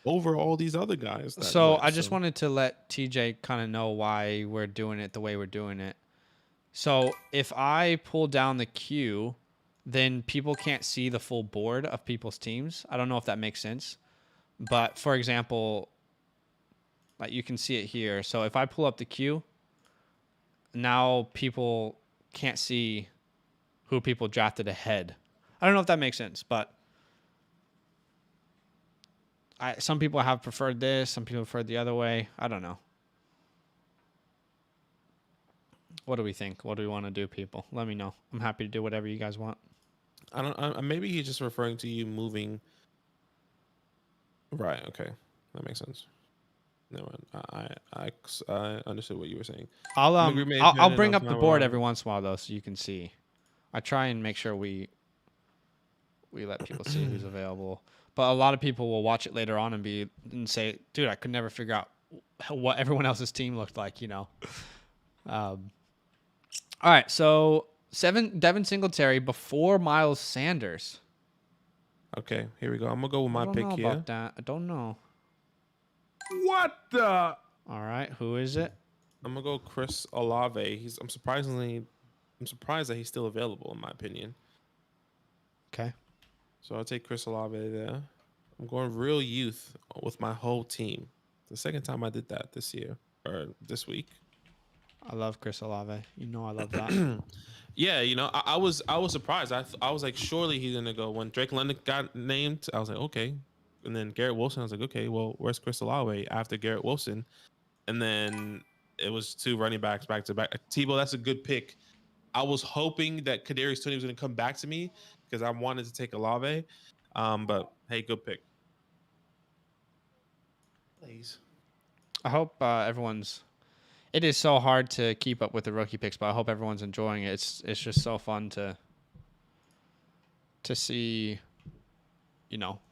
over all these other guys. So I just wanted to let TJ kind of know why we're doing it the way we're doing it. So if I pull down the queue, then people can't see the full board of people's teams. I don't know if that makes sense. But for example, like you can see it here. So if I pull up the queue, now people can't see who people drafted ahead. I don't know if that makes sense, but some people have preferred this, some people preferred the other way. I don't know. What do we think? What do we want to do, people? Let me know. I'm happy to do whatever you guys want. Maybe he's just referring to you moving. Right. Okay. That makes sense. No, I understood what you were saying. I'll bring up the board every once in a while though, so you can see. I try and make sure we let people see who's available. But a lot of people will watch it later on and say, "Dude, I could never figure out what everyone else's team looked like." All right, so Devin Singletary before Miles Sanders. Okay, here we go. I'm gonna go with my pick here. About that. I don't know. What the? All right, who is it? I'm gonna go Chris Olave. I'm surprised that he's still available, in my opinion. Okay. So I'll take Chris Olave there. I'm going real youth with my whole team. The second time I did that this week. I love Chris Olave. You know I love that. Yeah, I was surprised. I was like, surely he's gonna go. When Drake London got named, I was like, okay. And then Garrett Wilson, I was like, okay, well, where's Chris Olave after Garrett Wilson? And then it was two running backs back to back. Tebow, that's a good pick. I was hoping that Kadarius Toney was gonna come back to me because I wanted to take Olave. But hey, good pick. Please. I hope everyone's. It is so hard to keep up with the rookie picks, but I hope everyone's enjoying it. It's just so fun to see,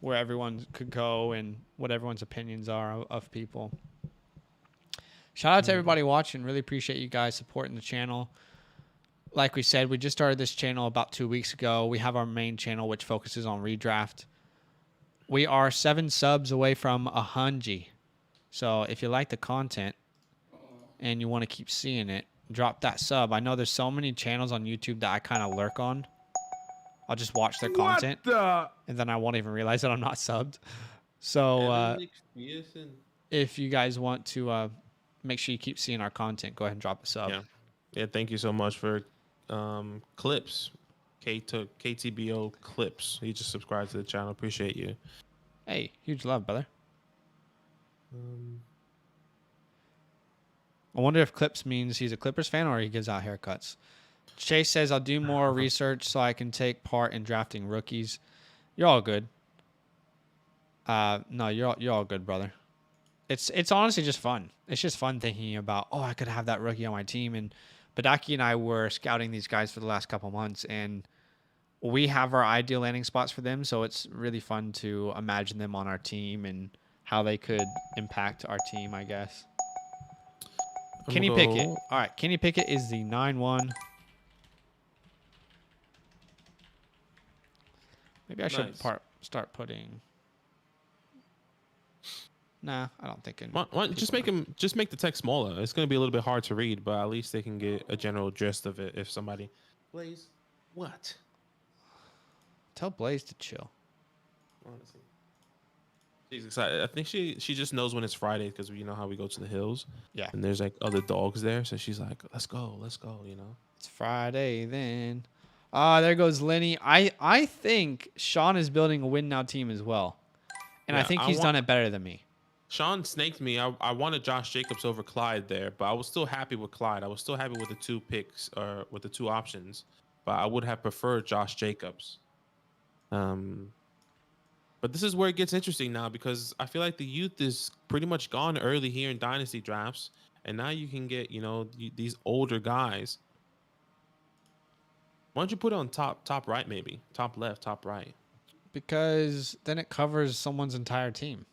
where everyone could go and what everyone's opinions are of people. Shout out to everybody watching. Really appreciate you guys supporting the channel. Like we said, we just started this channel about 2 weeks ago. We have our main channel, which focuses on redraft. We are 7 subs away from 100. So if you like the content and you want to keep seeing it, drop that sub. I know there's so many channels on YouTube that I kind of lurk on. I'll just watch their What content, the? and then I won't even realize that I'm not subbed. So Evan McPherson. if you guys want to make sure you keep seeing our content, go ahead and drop a sub. Yeah. Yeah, thank you so much for Clips. KTBO Clips. He just subscribed to the channel. Appreciate you. Hey, huge love, brother. I wonder if Clips means he's a Clippers fan or he gives out haircuts. Chase says, I'll do more research so I can take part in drafting rookies. You're all good. No, you're all good, brother. It's honestly just fun. It's just fun thinking about, oh, I could have that rookie on my team. And Badaki and I were scouting these guys for the last couple months, and we have our ideal landing spots for them. So it's really fun to imagine them on our team and how they could impact our team, I guess. Kenny Pickett. All right, Kenny Pickett is the 9-1. Maybe I should Nice. start putting. Nah, I don't think. Just make the text smaller. It's gonna be a little bit hard to read, but at least they can get a general gist of it. If somebody, Blaze, what? Tell Blaze to chill. Honestly, she's excited. I think she just knows when it's Friday because you know how we go to the hills. Yeah. And there's like other dogs there, so she's like, let's go. You know. It's Friday then. There goes Lenny. I think Sean is building a win now team as well, and I Yeah, think he's done it better than me. Sean snaked me. I wanted Josh Jacobs over Clyde there, but I was still happy with Clyde. I was still happy with the 2 picks or with the 2 options, but I would have preferred Josh Jacobs. But this is where it gets interesting now because I feel like the youth is pretty much gone early here in dynasty drafts, and now you can get these older guys. Why don't you put it on top right, maybe top left, top right? Because then it covers someone's entire team.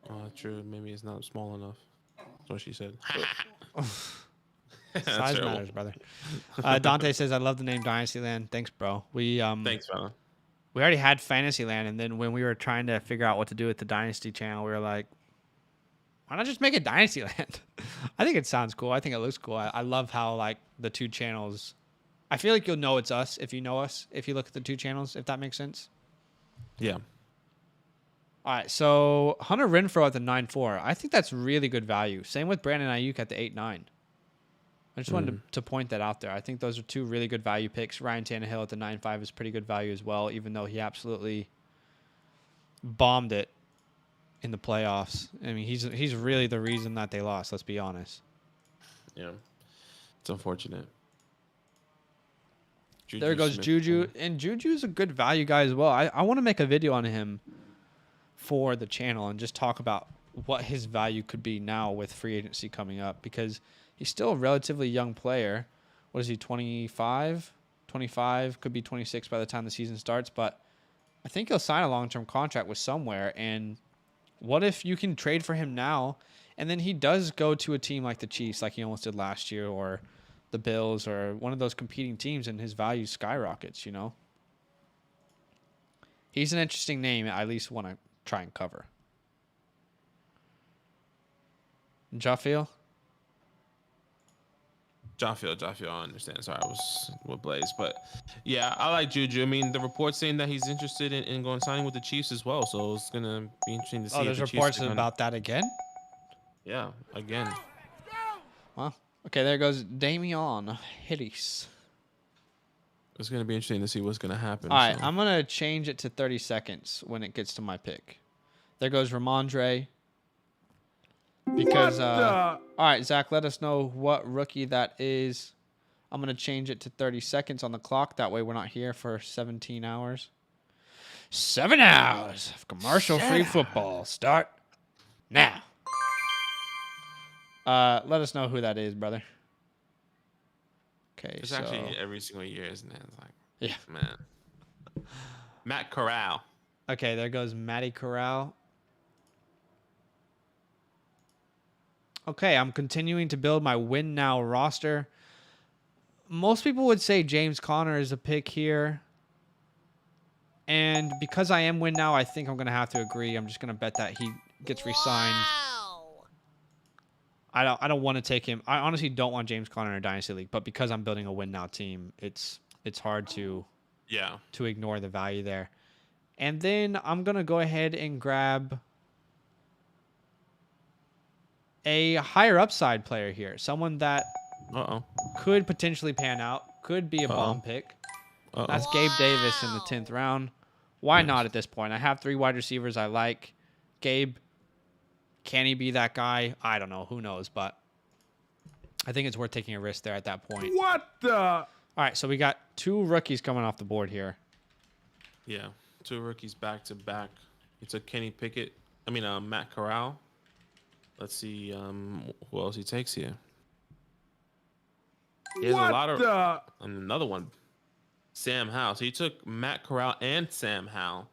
Oh, true. Maybe it's not small enough. That's what she said. Size matters, brother. Dante says, I love the name Dynastyland. Thanks, bro. Thanks, fella. We already had Fantasyland, and then when we were trying to figure out what to do with the Dynasty channel, we were like, why not just make it Dynastyland? I think it sounds cool. I think it looks cool. I love how like the 2 channels. I feel like you'll know it's us if you know us, if you look at the 2 channels, if that makes sense. Yeah. All right, so Hunter Renfrow at the 9-4. I think that's really good value. Same with Brandon Ayuk at the 8-9. I just wanted to point that out there. I think those are 2 really good value picks. Ryan Tannehill at the 9-5 is pretty good value as well, even though he absolutely bombed it in the playoffs. I mean, he's really the reason that they lost, let's be honest. Yeah. It's unfortunate. There goes Smith. Juju. And Juju's a good value guy as well. I want to make a video on him for the channel and just talk about what his value could be now with free agency coming up because he's still a relatively young player. What is he, 25? 25, could be 26 by the time the season starts. But I think he'll sign a long-term contract with somewhere. And what if you can trade for him now and then he does go to a team like the Chiefs like he almost did last year or the Bills or one of those competing teams and his value skyrockets, you know? He's an interesting name I at least want to try and cover. Jaffiel? Jaffiel, I understand. Sorry, I was with Blaze. But yeah, I like Juju. I mean, the report's saying that he's interested in going signing with the Chiefs as well. So it's going to be interesting to see. Oh, if there's the Chiefs reports are gonna... about that again? Yeah, again. Well, okay, there goes Damian Harris. It's going to be interesting to see what's going to happen. All right, so. I'm going to change it to 30 seconds when it gets to my pick. There goes Ramondre. Because, all right, Zach, let us know what rookie that is. I'm going to change it to 30 seconds on the clock. That way we're not here for 17 hours. 7 hours of commercial-free football. Start now. Let us know who that is, brother. Okay, It's so actually every single year, isn't it? It's like, yeah, man. Matt Corral. Okay, there goes Matty Corral. Okay, I'm continuing to build my win now roster. Most people would say James Conner is a pick here. And because I am win now, I think I'm going to have to agree. I'm just going to bet that he gets re-signed. Wow. I don't want to take him. I honestly don't want James Conner in a Dynasty League, but because I'm building a win now team, it's hard to Yeah. to ignore the value there. And then I'm going to go ahead and grab a higher upside player here. Someone that Uh-oh. could potentially pan out, could be a bomb pick. Uh-oh. That's Gabe Davis in the Wow. 10th round. Why Nice. not at this point? I have 3 wide receivers I like. Gabe, can he be that guy? I don't know. Who knows? But I think it's worth taking a risk there at that point. What the? All right, so we got 2 rookies coming off the board here. Yeah. 2 rookies back to back. He took Matt Corral. Let's see who else he takes here. He has What a lot of the? another one. Sam Howell. So he took Matt Corral and Sam Howell.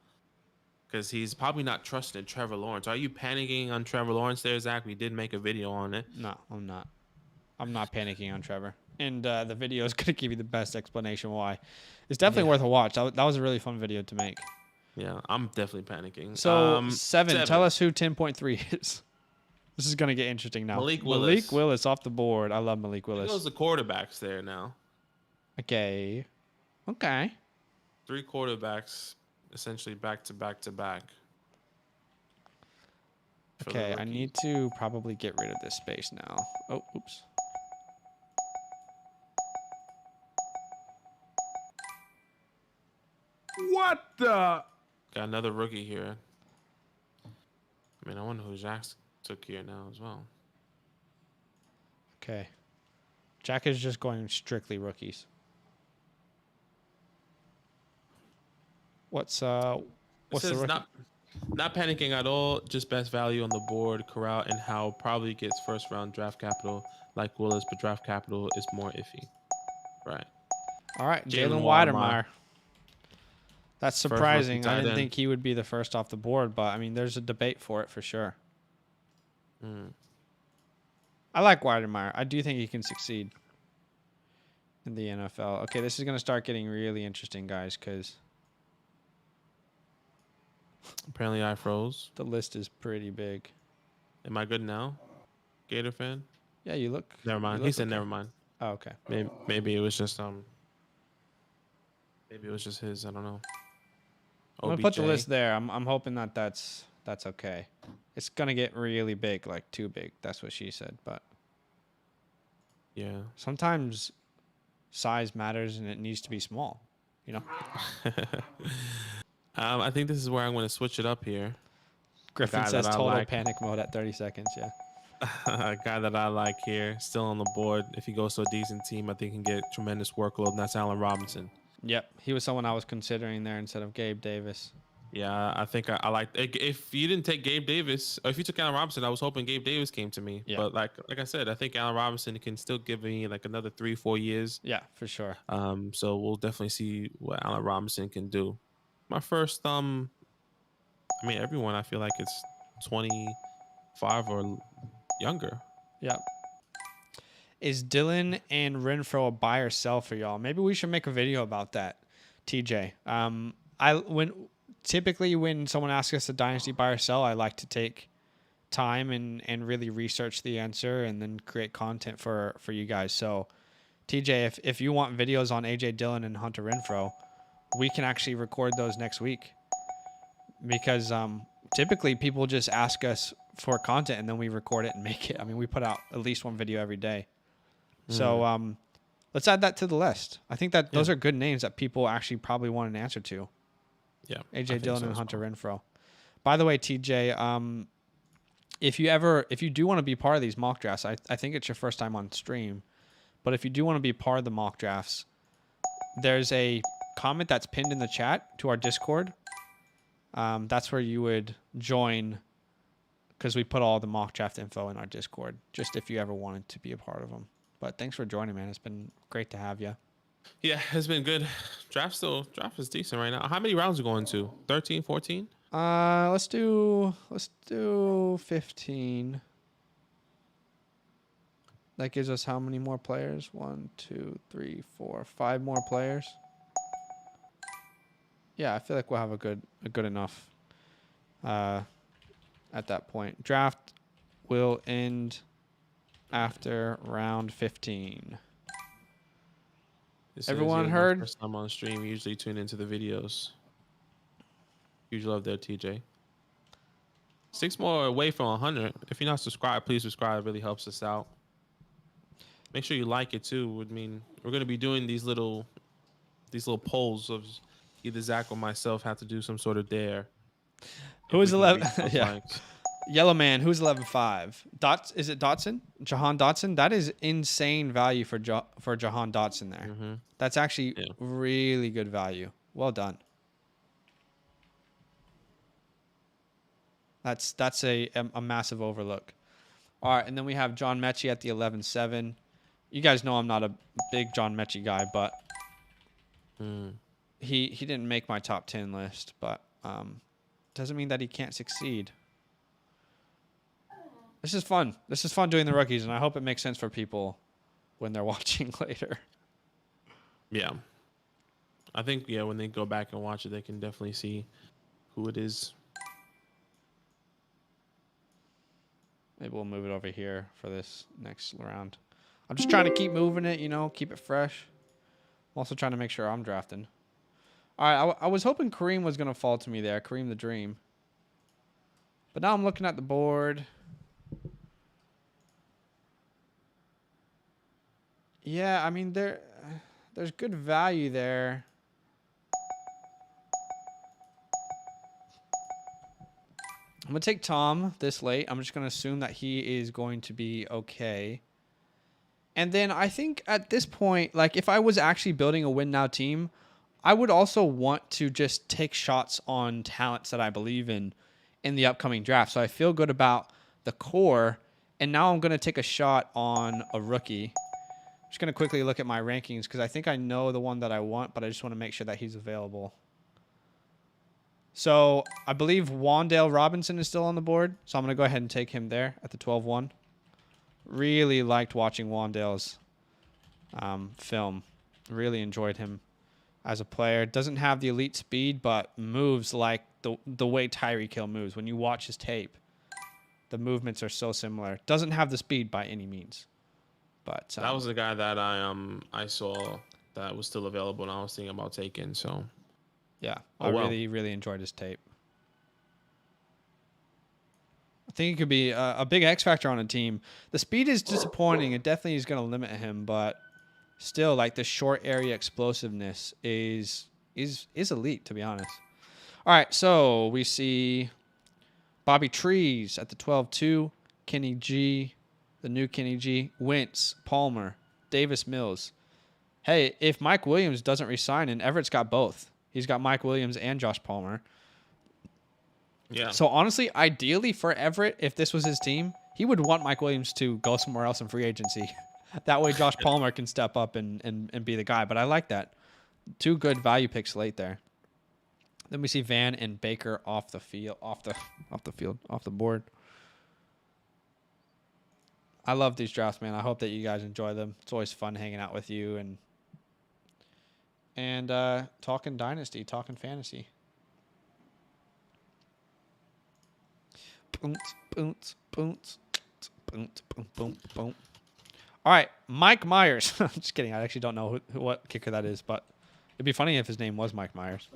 Because he's probably not trusting Trevor Lawrence. Are you panicking on Trevor Lawrence there, Zach? We did make a video on it. No, I'm not. I'm not panicking on Trevor. And the video is going to give you the best explanation why. It's definitely worth a watch. That was a really fun video to make. Yeah, I'm definitely panicking. So, 7, tell us who 10.3 is. This is going to get interesting now. Malik Willis. Malik Willis off the board. I love Malik He Willis. goes the quarterbacks there now. Okay. 3 quarterbacks, essentially back to back to back. for the Okay, I rookie. need to probably get rid of this space now. Oh, oops. What the? Got another rookie here. I mean, I wonder who Jax took here now as well. Okay. Jack is just going strictly rookies. What's It the says rookie? not panicking at all. Just best value on the board. Corral and Howe probably gets first round draft capital like Willis, but draft capital is more iffy. Right. All right, Jalen Jalen Watermeyer. Watermeyer. That's rookie surprising. I tight didn't end. think he would be the first off the board, but I mean, there's a debate for it for sure. I like Watermeyer. I do think he can succeed in the NFL. Okay, this is going to start getting really interesting, guys, because Apparently, I froze. the list is pretty big. Am I good now? Gator fan? Yeah, you look. Never mind. you He look said okay. never mind. Oh, okay. Maybe it was just Maybe it was just his. I don't know. I'm gonna put the OBJ. list there. I'm hoping that that's okay. It's gonna get really big, like too big. That's what she said. But Yeah. sometimes size matters, and it needs to be small. You know, I think this is where I'm going to switch it up here. Griffin guy says that I total like. panic mode at 30 seconds. Yeah. A guy that I like here, still on the board. If he goes to a decent team, I think he can get tremendous workload, and that's Allen Robinson. Yep. He was someone I was considering there instead of Gabe Davis. Yeah, I think I like. If you didn't take Gabe Davis, or if you took Allen Robinson, I was hoping Gabe Davis came to me. Yeah. But like I said, I think Allen Robinson can still give me like another 3-4 years. Yeah, for sure. So we'll definitely see what Allen Robinson can do. My first I mean, everyone I feel like it's 25 or younger. Yep. Is Dylan and Renfro a buy or sell for y'all? Maybe we should make a video about that, TJ. Typically when someone asks us a dynasty buy or sell, I like to take time and really research the answer and then create content for you guys. So, TJ, if you want videos on AJ Dillon and Hunter Renfro, we can actually record those next week. Because typically people just ask us for content and then we record it and make it. I mean, we put out at least one video every day. So let's add that to the list. I think that those are good names that people actually probably want an answer to. Yeah, I AJ think Dillon so and as Hunter well. Renfro. By the way, TJ, if you do want to be part of these mock drafts, I think it's your first time on stream, but if you do want to be part of the mock drafts, there's a comment that's pinned in the chat to our Discord. That's where you would join, because we put all the mock draft info in our Discord, just if you ever wanted to be a part of them. But thanks for joining, man. It's been great to have you. Yeah, it's been good. Draft is decent right now. How many rounds are going to? 13, 14? Let's do 15. That gives us how many more players? 1, 2, 3, 4, 5 more players. Yeah, I feel like we'll have a good enough at that point. Draft will end after round 15. It says, Everyone "Yeah, my heard? first time on stream. Usually tune into the videos. Huge love there, TJ. 6 more away from 100. If you're not subscribed, please subscribe. It really helps us out. Make sure you like it too. I mean, we're gonna be doing these little polls of either Zach or myself have to do some sort of dare. Who if is we can 11? reach those Yeah. likes. Yellow Man, who's 11.5? Is it Dotson? Jahan Dotson? That is insane value for Jahan Dotson there. Mm-hmm. That's actually Yeah. really good value. Well done. That's a massive overlook. All right, and then we have John Mechie at the 11.7. You guys know I'm not a big John Mechie guy, but he didn't make my top 10 list, but doesn't mean that he can't succeed. This is fun. This is fun doing the rookies, and I hope it makes sense for people when they're watching later. Yeah. I think, yeah, when they go back and watch it, they can definitely see who it is. Maybe we'll move it over here for this next round. I'm just trying to keep moving it, you know, keep it fresh. I'm also trying to make sure I'm drafting. All right, I was hoping Kareem was going to fall to me there, Kareem the Dream. But now I'm looking at the board. Yeah, I mean, there's good value there. I'm going to take Tom this late. I'm just going to assume that he is going to be okay. And then I think at this point, like if I was actually building a win now team, I would also want to just take shots on talents that I believe in the upcoming draft. So I feel good about the core. And now I'm going to take a shot on a rookie. Just going to quickly look at my rankings because I think I know the one that I want, but I just want to make sure that he's available. So I believe Wandale Robinson is still on the board. So I'm going to go ahead and take him there at the 12-1. Really liked watching Wandale's film. Really enjoyed him as a player. Doesn't have the elite speed, but moves like the way Tyreek Hill moves. When you watch his tape, the movements are so similar. Doesn't have the speed by any means. But That was the guy that I saw that was still available, and I was thinking about taking. So yeah, Oh, I wow. really enjoyed his tape. I think he could be a big X factor on a team. The speed is disappointing. It definitely is going to limit him, but still, like the short area explosiveness is elite, to be honest. All right, so we see Bobby Trees at the 12-2, Kenny G, the new Kenny G, Wentz, Palmer, Davis Mills. Hey, if Mike Williams doesn't resign, and Everett's got both. He's got Mike Williams and Josh Palmer. yeah, So honestly, ideally for Everett, if this was his team, he would want Mike Williams to go somewhere else in free agency. That way Josh Palmer can step up and be the guy. But I like that. 2 good value picks late there. Then we see Van and Baker off the board. I love these drafts, man. I hope that you guys enjoy them. It's always fun hanging out with you and talking Dynasty, talking fantasy. Boom, boom, boom, boom, boom, boom, boom. All right, Mike Myers. I'm just kidding. I actually don't know what kicker that is, but it'd be funny if his name was Mike Myers.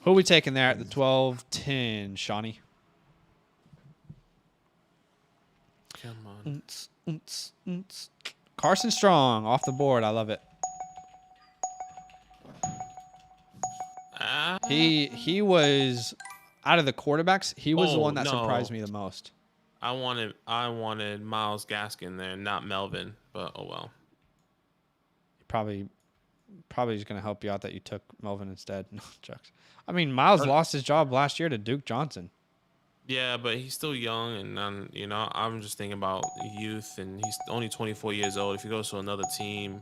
Who are we taking there at the 12-10, Shawnee? come on. Carson Strong off the board. I love it. He was out of the quarterbacks. He was the one that surprised me the most. I wanted Myles Gaskin there, not Melvin. But oh well. Probably is going to help you out that you took Melvin instead. No jokes. I mean, Miles lost his job last year to Duke Johnson. Yeah, but he's still young, and I'm just thinking about youth, and he's only 24 years old. If he goes to another team,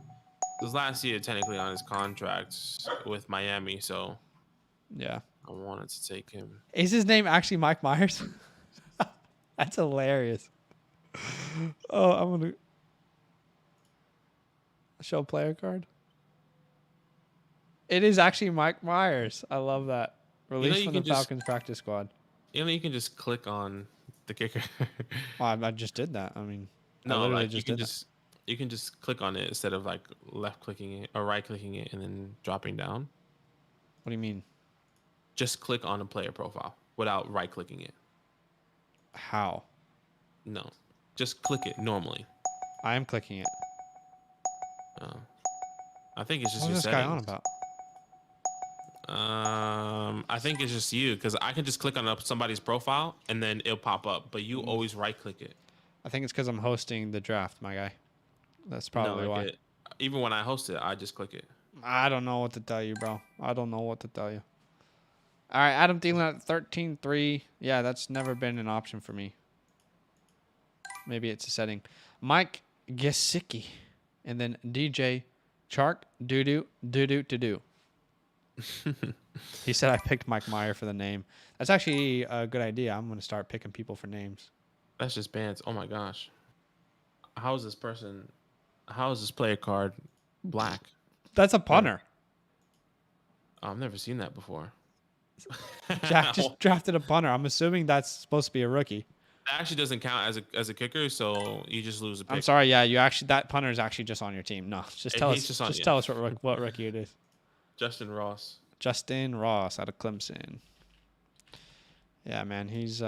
because last year technically on his contract with Miami, so Yeah. I wanted to take him. Is his name actually Mike Myers? That's hilarious. Oh, I'm going to show player card. It is actually Mike Myers. I love that. Released from the Falcons practice squad. You can just click on the kicker. Well, I just did that. I mean, I No, literally like you just can did just You can just click on it instead of like left clicking it or right clicking it and then dropping down. What do you mean? Just click on a player profile without right clicking it. How? No, just click it normally. I am clicking it. I think it's just What your was this guy settings. on about? I think it's just you because I can just click on somebody's profile and then it'll pop up, but you always right click it. I think it's because I'm hosting the draft, my guy. That's probably No, why. even when I host it, I just click it. I don't know what to tell you, bro. I don't know what to tell you. All right, Adam Thielen at 13-3. Yeah, that's never been an option for me. Maybe it's a setting. Mike Gesicki. And then DJ Chark doo-doo. He said I picked Mike Meyer for the name. That's actually a good idea. I'm going to start picking people for names. That's just bands. Oh my gosh. How is this player card black? That's a punter. Oh, I've never seen that before. Jack just drafted a punter. I'm assuming that's supposed to be a rookie. That actually doesn't count as a kicker, so you just lose a pick. I'm sorry. Yeah, that punter is actually just on your team. No, just tell us. Just Tell us what rookie it is. Justin Ross. Justin Ross out of Clemson. Yeah, man, he's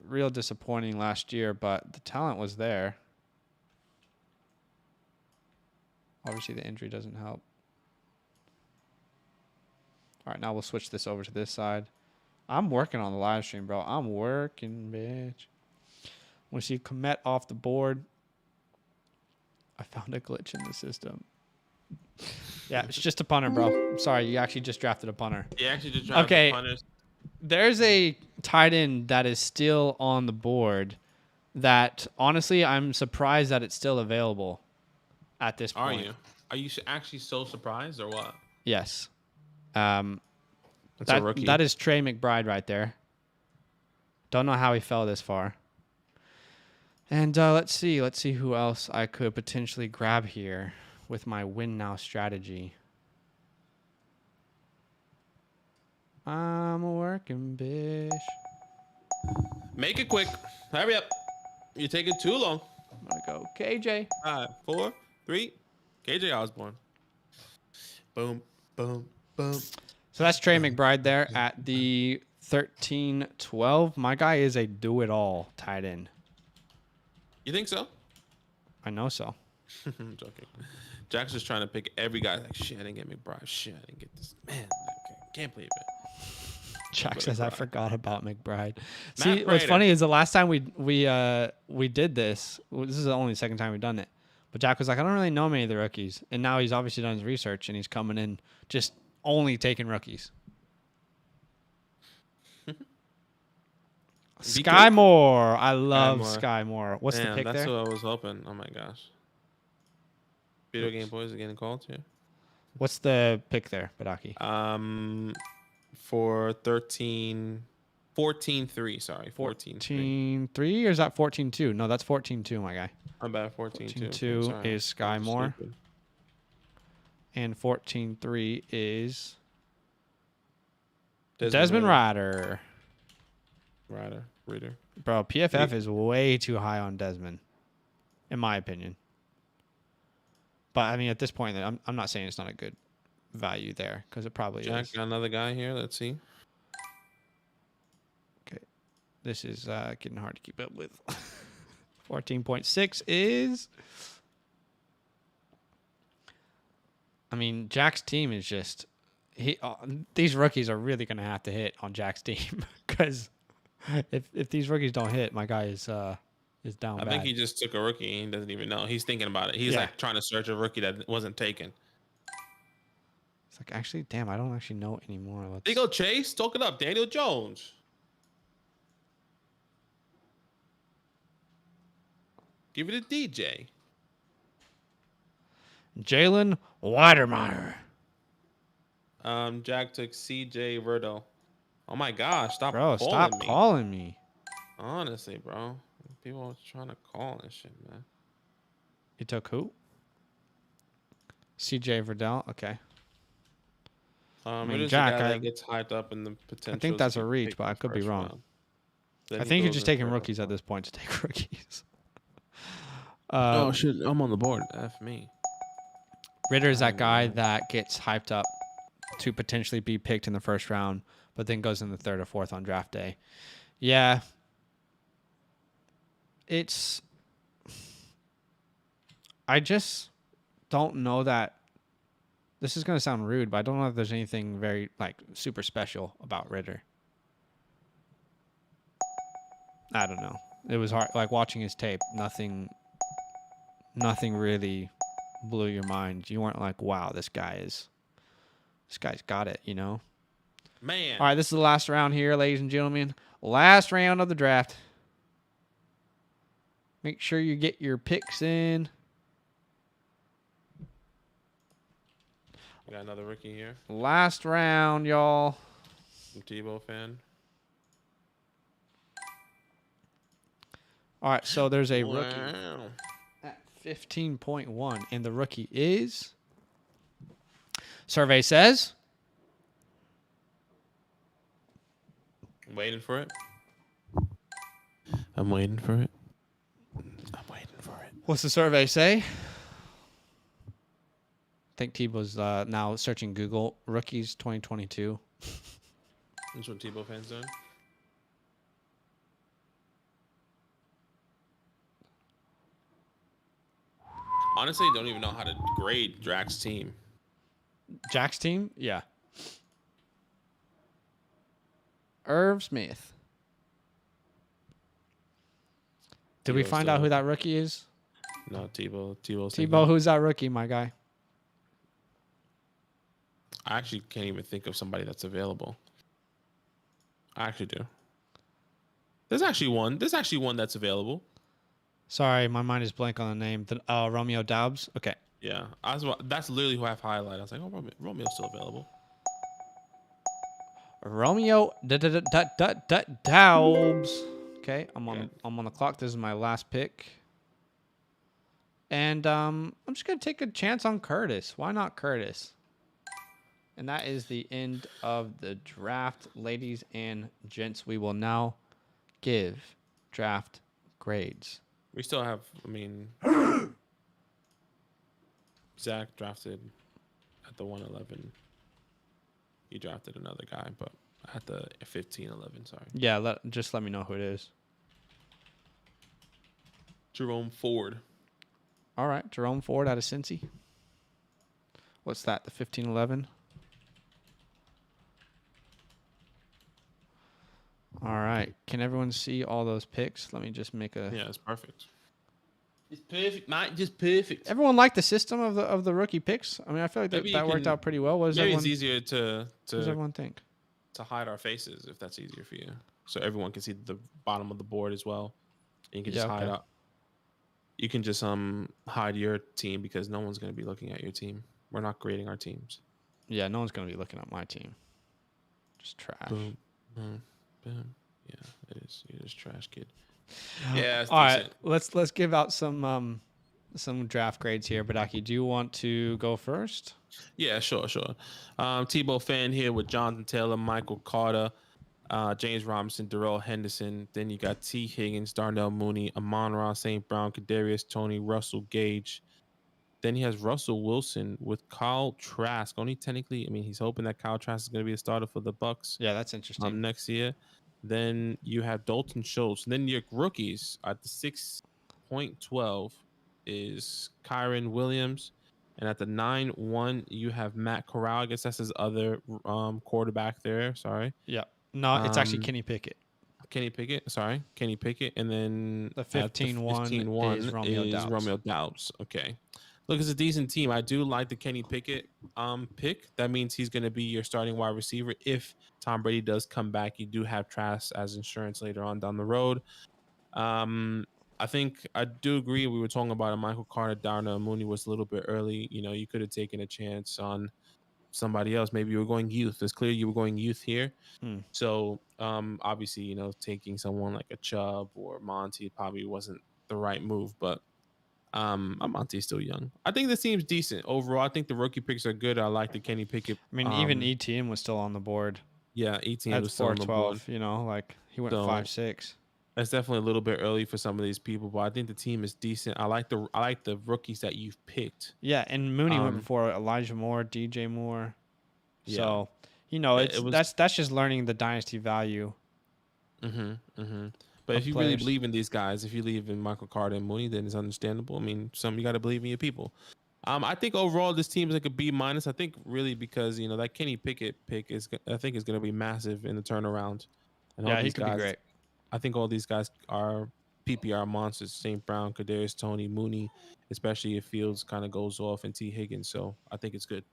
real disappointing last year, but the talent was there. Obviously, the injury doesn't help. All right, now we'll switch this over to this side. I'm working on the live stream, bro. I'm working, bitch. We see Komet off the board. I found a glitch in the system. Yeah, it's just a punter, bro. I'm sorry, you actually just drafted a punter. You actually just drafted Okay. punters. There's a tight end that is still on the board that, honestly, I'm surprised that it's still available at this Are point. you? Are you actually so surprised or what? Yes. That's a rookie. That is Trey McBride right there. Don't know how he fell this far. And let's see who else I could potentially grab here with my win now strategy. I'm working, bitch. Make it quick. Hurry up. You're taking too long. I'm gonna go KJ. 5, 4, 3. KJ Osborne. Boom, boom, boom. So that's Trey McBride there at the 13-12. My guy is a do-it-all tight end. You think so? I know so. I'm joking. Jack's just trying to pick every guy. Like, shit, I didn't get McBride. Shit, I didn't get this. Man, can't believe it. Jack says I forgot about McBride. Matt See, what's Prater. funny is the last time we did this. This is the only second time we've done it. But Jack was like, I don't really know many of the rookies, and now he's obviously done his research and he's coming in just only taking rookies. Sky Moore. I love Sky Moore. What's the pick that's there? what I was hoping. Oh my gosh. Video game boys are getting called here. What's the pick there, Badaki? For 14-3, sorry. 14-3. 14-3 or is that 14-2? No, that's 14-2, my guy. I'm bad 14-2. 14-2 Sorry. is Sky I'm Moore. stupid. And 14-3 is Desmond Desmond Ritter. Ritter. Reader. Bro, PFF is way too high on Desmond, in my opinion. But, I mean, at this point, I'm not saying it's not a good value there, because it probably Jack, is. got another guy here. Let's see. Okay. This is getting hard to keep up with. 14.6 is... I mean, Jack's team is just... these rookies are really going to have to hit on Jack's team, because if these rookies don't hit, my guy is down I bad. think he just took a rookie and he doesn't even know. He's thinking about it. He's like trying to search a rookie that wasn't taken. It's like, actually, damn, I don't actually know anymore. Let's... There you go, Chase. Talk it up. Daniel Jones. Give it a DJ. Jalen Weidermeyer. Jack took CJ Verdo. Oh my gosh, stop Bro, calling stop me. calling me. Honestly, bro. People are trying to call and shit, man. You took who? CJ Verdell. Okay. It is Jack, a guy that gets hyped up in the potential. I think that's a reach, but I could be wrong. I think you're just taking rookies at this point to take rookies. Oh shit! I'm on the board. F me. Ritter is that guy that gets hyped up to potentially be picked in the first round, but then goes in the third or fourth on draft day. Yeah. I just don't know that. This is going to sound rude, but I don't know if there's anything very, like, super special about Ritter. I don't know. It was hard, like, watching his tape. Nothing really blew your mind. You weren't like, wow, this guy's got it, you know? Man. All right, this is the last round here, ladies and gentlemen. Last round of the draft. Make sure you get your picks in. We got another rookie here. Last round, y'all. I'm Tebow fan. All right, so there's a rookie Wow. at 15.1, and the rookie is... Survey says... I'm waiting for it. I'm waiting for it. What's the survey say? I think Tebow's now searching Google. Rookies 2022. That's what Tebow fans doing. Honestly, don't even know how to grade Drax's team. Jack's team? Yeah. Irv Smith. Did we Tebow's find still- out who that rookie is? No, Tebow. Tebow's Tebow, who's that rookie, my guy? I actually can't even think of somebody that's available. I actually do. There's actually one. There's actually one that's available. Sorry, my mind is blank on the name. Romeo Doubs? Okay. Yeah, that's literally who I've highlighted. I was like, oh, Romeo's still available. Romeo Doubs. Okay, I'm on the clock. This is my last pick. And I'm just gonna take a chance on Curtis. Why not Curtis? And that is the end of the draft, ladies and gents. We will now give draft grades. We still have, I mean, Zach drafted at the 111. He drafted another guy, but at the 15-11, sorry. Yeah, just let me know who it is. Jerome Ford. All right, Jerome Ford out of Cincy. What's that, the 15-11? All right. Can everyone see all those picks? Let me just make a... Yeah, it's perfect. It's perfect, mate. Just perfect. Everyone liked the system of the rookie picks. I mean, I feel like that worked out pretty well. What does Maybe everyone, it's easier what does everyone think? to hide our faces if that's easier for you, so everyone can see the bottom of the board as well. And you can just hide up. You can just hide your team because no one's going to be looking at your team. We're not grading our teams. Yeah, no one's going to be looking at my team. Just trash. Boom, boom, boom. Yeah, it is. You're just trash, kid. Yeah. All right, let's give out some draft grades here. Badaki, do you want to go first? Yeah, sure. Tebow fan here with Jonathan Taylor, Michael Carter, James Robinson, Darrell Henderson. Then you got T. Higgins, Darnell Mooney, Amon-Ra St. Brown, Kadarius Toney, Russell Gage. Then he has Russell Wilson with Kyle Trask. Only technically, I mean, he's hoping that Kyle Trask is going to be a starter for the Bucks. Yeah, that's interesting. Next year. Then you have Dalton Schultz. Then your rookies at the 6.12 is Kyron Williams. And at the 9-1, you have Matt Corral. I guess that's his other quarterback there. Sorry. Yeah. No, it's actually Kenny Pickett. Kenny Pickett. And then The 15-1 is Romeo Doubs. Okay. Look, it's a decent team. I do like the Kenny Pickett pick. That means he's going to be your starting wide receiver. If Tom Brady does come back, you do have Trask as insurance later on down the road. I think I do agree. We were talking about Michael Carter, Darnell Mooney was a little bit early. You know, you could have taken a chance on somebody else. Maybe you were going youth. It's clear you were going youth here. So obviously, you know, taking someone like a Chubb or Monty probably wasn't the right move. But Monty's still young. I think this team's decent overall. I think the rookie picks are good. I like the Kenny Pickett. I mean, even ETN was still on the board. Yeah, ETN At was still on the board. 4-12, you know, like he went So, 5-6. That's definitely a little bit early for some of these people, but I think the team is decent. I like the rookies that you've picked. Yeah, and Mooney went Um, before Elijah Moore, DJ Moore. yeah, So, it, it's it was. that's just learning the dynasty value But if of you really players. believe in these guys, if you believe in Michael Carter and Mooney, then it's understandable. I mean, some you got to believe in your people. I think overall this team is like a B minus. I think really because that Kenny Pickett pick I think is going to be massive in the turnaround, and all Yeah, he these could be guys. great. I think all these guys are PPR monsters. St. Brown, Kadarius Tony, Mooney, especially if Fields kind of goes off and T Higgins. So I think it's good.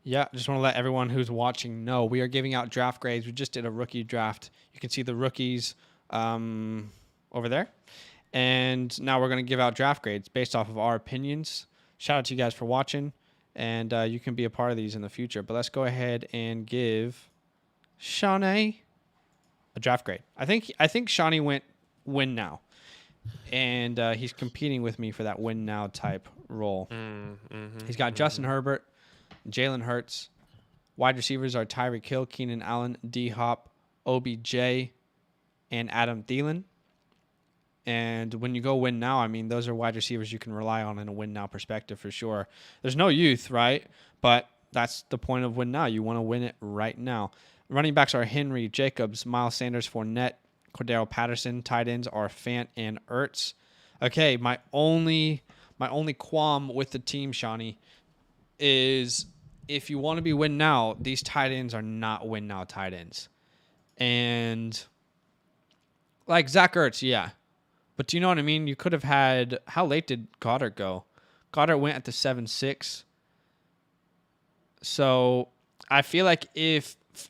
Yeah, just want to let everyone who's watching know we are giving out draft grades. We just did a rookie draft. You can see the rookies over there. And now we're going to give out draft grades based off of our opinions. Shout out to you guys for watching. And you can be a part of these in the future. But let's go ahead and give Shawnee a draft grade. I think Shawnee went win now. And he's competing with me for that win now type role. He's got Justin Herbert, Jalen Hurts. Wide receivers are Tyreek Hill, Keenan Allen, D Hop, OBJ, and Adam Thielen. And when you go win now, I mean, those are wide receivers you can rely on in a win now perspective for sure. There's no youth, right? But that's the point of win now. You want to win it right now. Running backs are Henry, Jacobs, Miles Sanders, Fournette, Cordero Patterson. Tight ends are Fant and Ertz. Okay, my only qualm with the team, Shawnee, is if you want to be win now, these tight ends are not win now tight ends. And like Zach Ertz, yeah. But do you know what I mean? You could have had, how late did Goddard go? Goddard went at the 7-6. So I feel like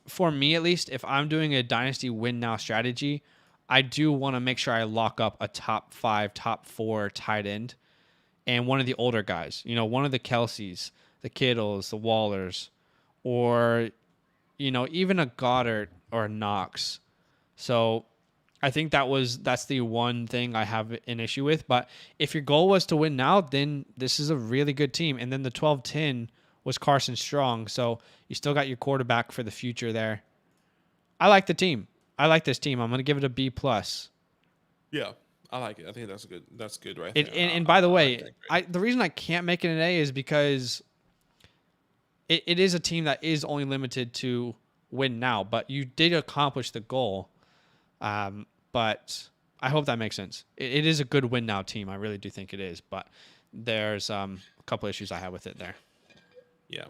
for me at least, if I'm doing a dynasty win now strategy, I do want to make sure I lock up a top 5, top 4 tight end and one of the older guys. One of the Kelseys, the Kittles, the Wallers, or, even a Goddard or a Knox. So I think that's the one thing I have an issue with. But if your goal was to win now, then this is a really good team. And then the 12-10 was Carson Strong. So you still got your quarterback for the future there. I like the team. I like this team. I'm going to give it a B+. Yeah, I like it. I think that's good. That's good right And, there. and by the I way, like that grade. the reason I can't make it an A is because it is a team that is only limited to win now. But you did accomplish the goal. But I hope that makes sense. It is a good win now team. I really do think it is. But there's a couple issues I have with it there. Yeah.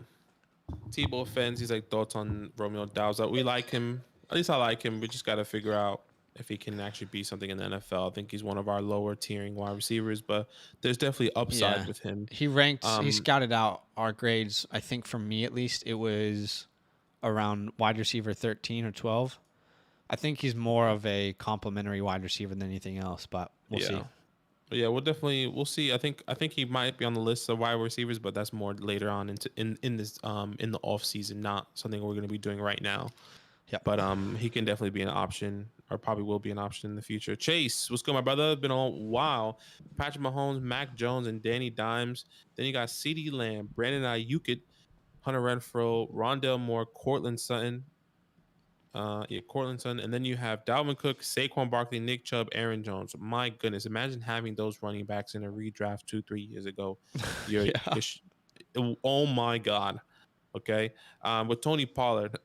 Tebow fans, he's like thoughts on Romeo Doubs. We like him. At least I like him. We just got to figure out if he can actually be something in the NFL. I think he's one of our lower tiering wide receivers, but there's definitely upside with him. He he scouted out our grades. I think for me at least, it was around wide receiver 13 or 12. I think he's more of a complimentary wide receiver than anything else, but we'll see. Yeah, we'll see. I think he might be on the list of wide receivers, but that's more later on in this in the off season, not something we're going to be doing right now. Yeah. But he can definitely be an option, or probably will be an option in the future. Chase, what's good, my brother? Been a while. Patrick Mahomes, Mac Jones, and Danny Dimes. Then you got CeeDee Lamb, Brandon Ayuk, Hunter Renfrow, Rondell Moore, Cortland Sutton. Cortland Sutton, and then you have Dalvin Cook, Saquon Barkley, Nick Chubb, Aaron Jones. My goodness, imagine having those running backs in a redraft 2-3 years ago. Oh my God. Okay, with Tony Pollard,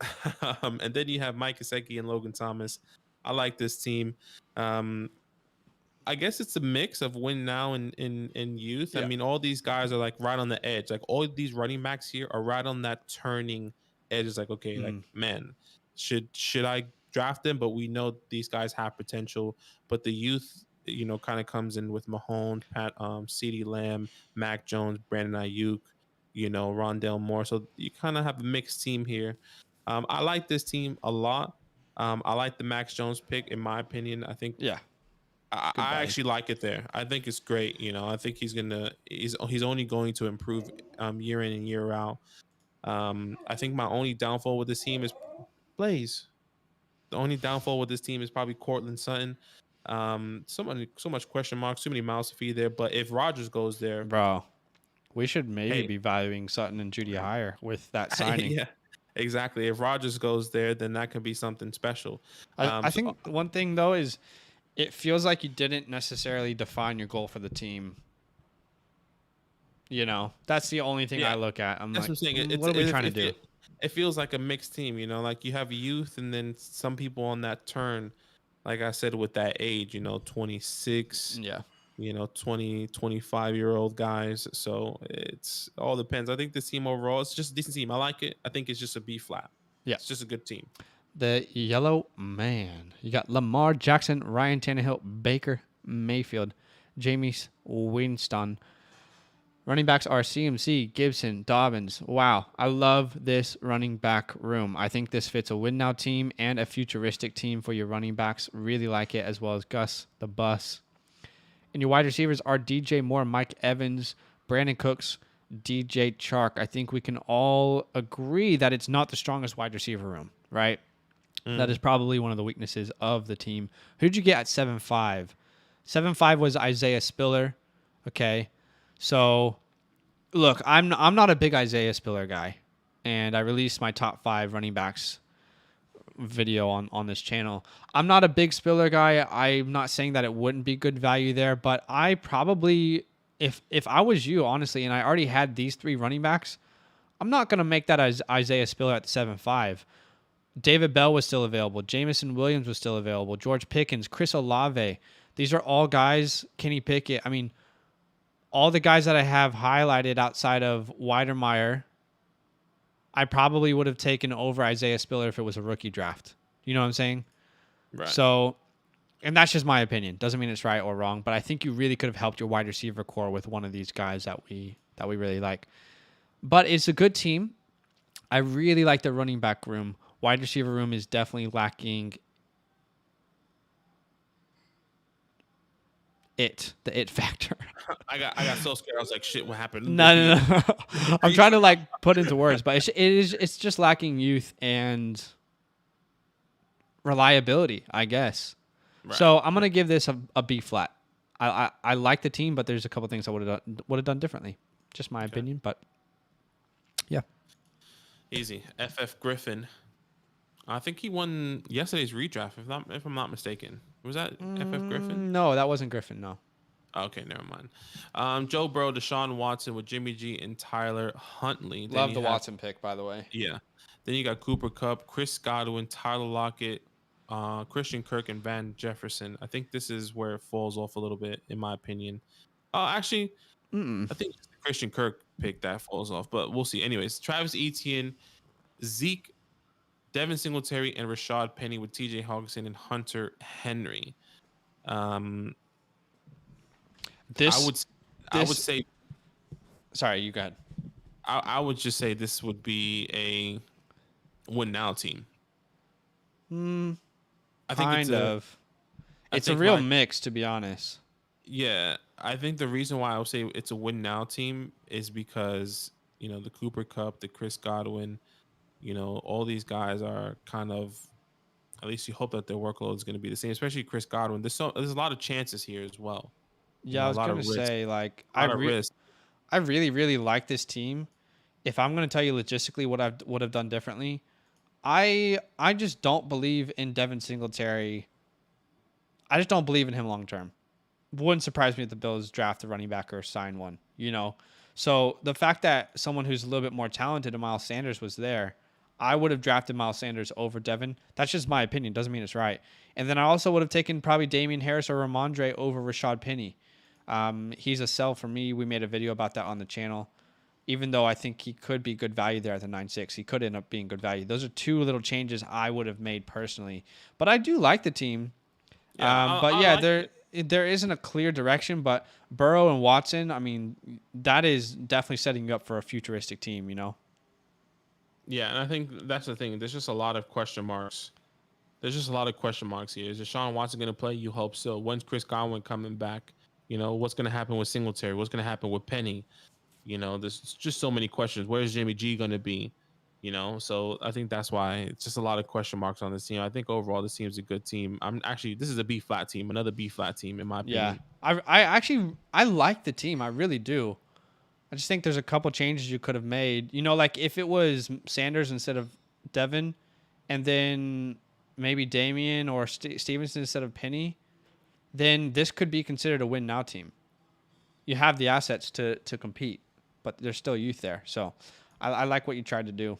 and then you have Mike Gesicki and Logan Thomas. I like this team. I guess it's a mix of win now and in youth. Yeah. I mean, all these guys are like right on the edge. Like all these running backs here are right on that turning edge. It's like, okay, like man, should I draft them? But we know these guys have potential. But the youth, kind of comes in with Mahomes, CeeDee Lamb, Mac Jones, Brandon Ayuk, Rondell Moore. So you kind of have a mixed team here. I like this team a lot. I like the Max Jones pick, in my opinion. I think I actually like it there. I think it's great. I think he's only going to improve year in and year out. I think my only downfall with this team is Blaze. The only downfall with this team is probably Cortland Sutton. So much question marks, too many mouths to feed there. But if Rodgers goes there, bro, we should maybe be valuing Sutton and Judy higher with that signing. Yeah, exactly. If Rodgers goes there, then that could be something special. I think one thing though is It feels like you didn't necessarily define your goal for the team. You know, that's the only thing I Yeah, look at. I'm that's like, what I'm saying. what are we trying to do? It feels like a mixed team. You know, like you have youth, and then some people on that turn, like I said, with that age. You know, 26. Yeah. 25-year-old guys. So it's all depends. I think this team overall, it's just a decent team. I like it. I think it's just a B flat. Yeah. It's just a good team. The yellow man. You got Lamar Jackson, Ryan Tannehill, Baker Mayfield, Jameis Winston. Running backs are CMC, Gibson, Dobbins. Wow, I love this running back room. I think this fits a win now team and a futuristic team for your running backs. Really like it, as well as Gus the Bus. And your wide receivers are DJ Moore, Mike Evans, Brandon Cooks, DJ Chark. I think we can all agree that it's not the strongest wide receiver room, right? That is probably one of the weaknesses of the team. Who'd you get at 7-5? 7-5 was Isaiah Spiller. Okay. So, look, I'm not a big Isaiah Spiller guy. And I released my top 5 running backs video on this channel. I'm not a big Spiller guy. I'm not saying that it wouldn't be good value there, but I probably, if I was you, honestly, and I already had these 3 running backs, I'm not going to make that as Isaiah Spiller at the 7-5. David Bell was still available. Jamison Williams was still available. George Pickens, Chris Olave. These are all guys. Kenny Pickett. I mean, all the guys that I have highlighted outside of Weidermeyer, I probably would have taken over Isaiah Spiller if it was a rookie draft. You know what I'm saying? Right. So, and that's just my opinion. Doesn't mean it's right or wrong, but I think you really could have helped your wide receiver core with one of these guys that we really like. But it's a good team. I really like the running back room. Wide receiver room is definitely lacking the it factor. I got so scared. I was like, shit, what happened? No. I'm trying to like put into words, but it's just lacking youth and reliability, I guess. Right. So I'm gonna give this a B flat. I like the team, but there's a couple things I would have done differently. Just my opinion, but yeah. Easy. FF Griffin. I think he won yesterday's redraft, if I'm not mistaken. Was that FF Griffin? No, that wasn't Griffin. No. Okay, never mind. Joe Burrow, Deshaun Watson with Jimmy G and Tyler Huntley. Then Love you the have- Watson pick, by the way. Yeah. Then you got Cooper Kupp, Chris Godwin, Tyler Lockett, Christian Kirk, and Van Jefferson. I think this is where it falls off a little bit, in my opinion. Actually, I think it's the Christian Kirk pick that falls off, but we'll see. Anyways, Travis Etienne, Zeke, Devin Singletary, and Rashad Penny with TJ Hawkinson and Hunter Henry. I would say. Sorry, you go ahead. I would just say this would be a win now team. I think It's a real mix, to be honest. Yeah, I think the reason why I would say it's a win now team is because the Cooper Kupp, the Chris Godwin, all these guys are kind of. At least you hope that their workload is going to be the same, especially Chris Godwin. There's a lot of chances here as well. Yeah, I was going to say, like, I really, really like this team. If I'm going to tell you logistically what I would have done differently, I just don't believe in Devin Singletary. I just don't believe in him long term. Wouldn't surprise me if the Bills draft a running back or sign one, So the fact that someone who's a little bit more talented than Miles Sanders was there, I would have drafted Miles Sanders over Devin. That's just my opinion. Doesn't mean it's right. And then I also would have taken probably Damian Harris or Ramondre over Rashad Penny. He's a sell for me. We made a video about that on the channel. Even though I think he could be good value there at the 9.6, he could end up being good value. Those are 2 little changes I would have made personally. But I do like the team. Yeah, there isn't a clear direction. But Burrow and Watson, I mean, that is definitely setting you up for a futuristic team. Yeah, and I think that's the thing. There's just a lot of question marks. There's just a lot of question marks here. Is Deshaun Watson going to play? You hope so. When's Chris Godwin coming back? What's going to happen with Singletary? What's going to happen with Penny? There's just so many questions. Where's Jimmy G going to be? So I think that's why it's just a lot of question marks on this team. I think overall this team is a good team. This is a B flat team, another B flat team in my opinion. Yeah, I like the team. I really do. I just think there's a couple changes you could have made. Like if it was Sanders instead of Devin, and then maybe Damian or Stevenson instead of Penny, then this could be considered a win now team. You have the assets to compete, but there's still youth there. So I like what you tried to do.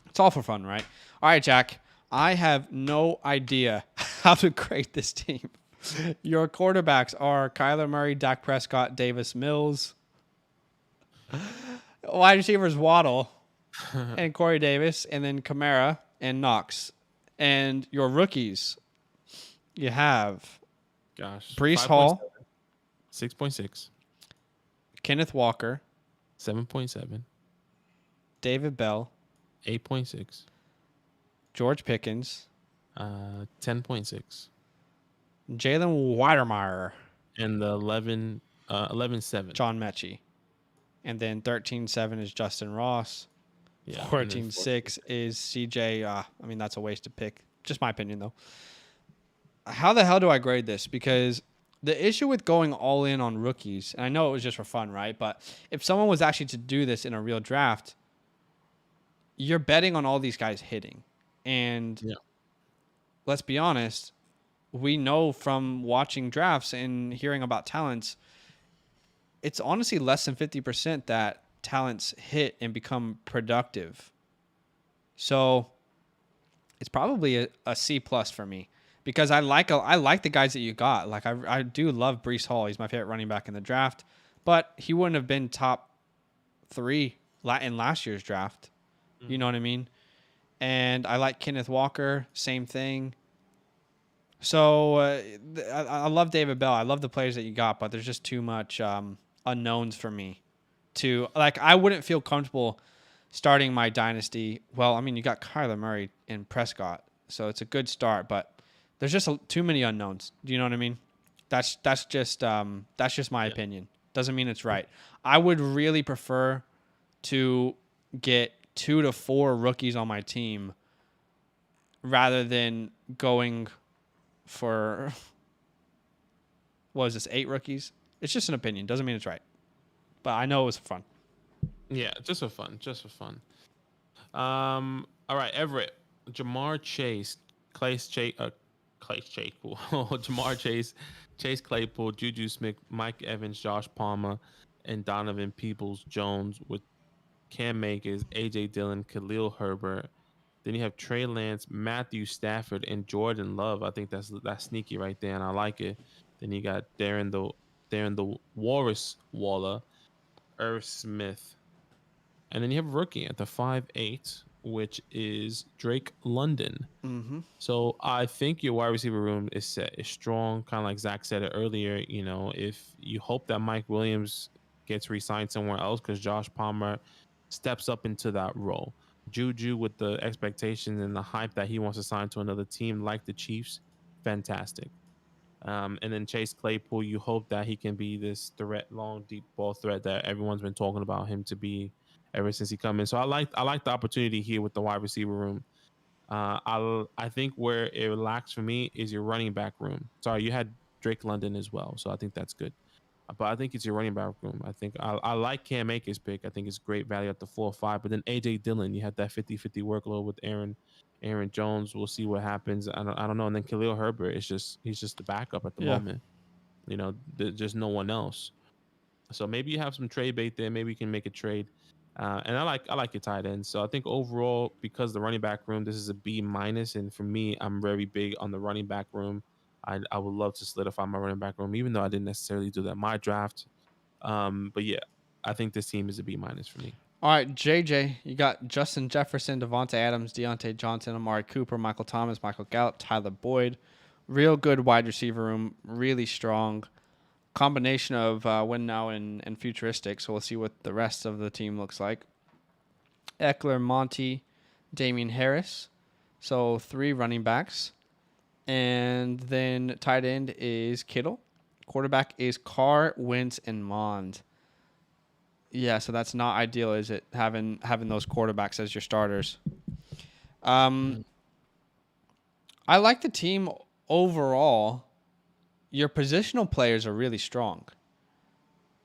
It's all for fun, right? All right, Jack. I have no idea how to grade this team. Your quarterbacks are Kyler Murray, Dak Prescott, Davis Mills. Wide receivers Waddle and Corey Davis, and then Kamara and Knox. And your rookies, you have Gosh. Brees Hall, 6.6. Kenneth Walker, 7.7. David Bell, 8.6. George Pickens, 10.6. Jalen Weidermeyer, And the 11.7. John Mechie. And then 13-7 is Justin Ross. Yeah, 14-6 is CJ. I mean, that's a wasted pick. Just my opinion, though. How the hell do I grade this? Because the issue with going all in on rookies, and I know it was just for fun, right? But if someone was actually to do this in a real draft, you're betting on all these guys hitting. And let's be honest, we know from watching drafts and hearing about talents, it's honestly less than 50% that talents hit and become productive. So it's probably a C plus for me because I like the guys that you got. Like I do love Brees Hall. He's my favorite running back in the draft, but he wouldn't have been top 3 in last year's draft. You know what I mean? And I like Kenneth Walker, same thing. So I love David Bell. I love the players that you got, but there's just too much unknowns for me to like. I wouldn't feel comfortable starting my dynasty. Well, I mean, you got Kyler Murray and Prescott, so it's a good start, but there's just too many unknowns. Do you know what I mean? That's just my opinion. Doesn't mean it's right. I would really prefer to get 2 to 4 rookies on my team rather than going for what is this, 8 rookies? It's just an opinion. Doesn't mean it's right. But I know it was fun. Yeah, just for fun. All right, Everett, Jamar Chase, Jamar Chase, Chase Claypool, Juju Smith, Mike Evans, Josh Palmer, and Donovan Peoples-Jones with Cam Akers, AJ Dillon, Khalil Herbert. Then you have Trey Lance, Matthew Stafford, and Jordan Love. I think that's sneaky right there, and I like it. Then you got Darren the Walrus Waller, Irv Smith. And then you have a rookie at the 5'8", which is Drake London. Mm-hmm. So I think your wide receiver room is set, is strong, kind of like Zach said it earlier. You know, if you hope that Mike Williams gets re-signed somewhere else because Josh Palmer steps up into that role. Juju, with the expectations and the hype that he wants to sign to another team like the Chiefs, fantastic. And then Chase Claypool, you hope that he can be this long, deep ball threat that everyone's been talking about him to be ever since he come in. So I like the opportunity here with the wide receiver room. I think where it lacks for me is your running back room. Sorry, you had Drake London as well, so I think that's good. But I think it's your running back room. I think I like Cam Akers' pick. I think it's great value at the 4 or 5. But then AJ Dillon, you had that 50-50 workload with Aaron Jones. We'll see what happens. I don't know. And then Khalil Herbert he's just the backup at the moment. You know, there's no one else. So maybe you have some trade bait there. Maybe you can make a trade. And I like your tight ends. So I think overall, because the running back room, this is a B minus. And for me, I'm very big on the running back room. I would love to solidify my running back room, even though I didn't necessarily do that in my draft. But yeah, I think this team is a B minus for me. All right, JJ, you got Justin Jefferson, Devontae Adams, Deontay Johnson, Amari Cooper, Michael Thomas, Michael Gallup, Tyler Boyd. Real good wide receiver room, really strong. Combination of win now and futuristic, so we'll see what the rest of the team looks like. Eckler, Monty, Damian Harris. So 3 running backs. And then tight end is Kittle. Quarterback is Carr, Wentz, and Mond. Yeah, so that's not ideal, is it? Having those quarterbacks as your starters. I like the team overall. Your positional players are really strong.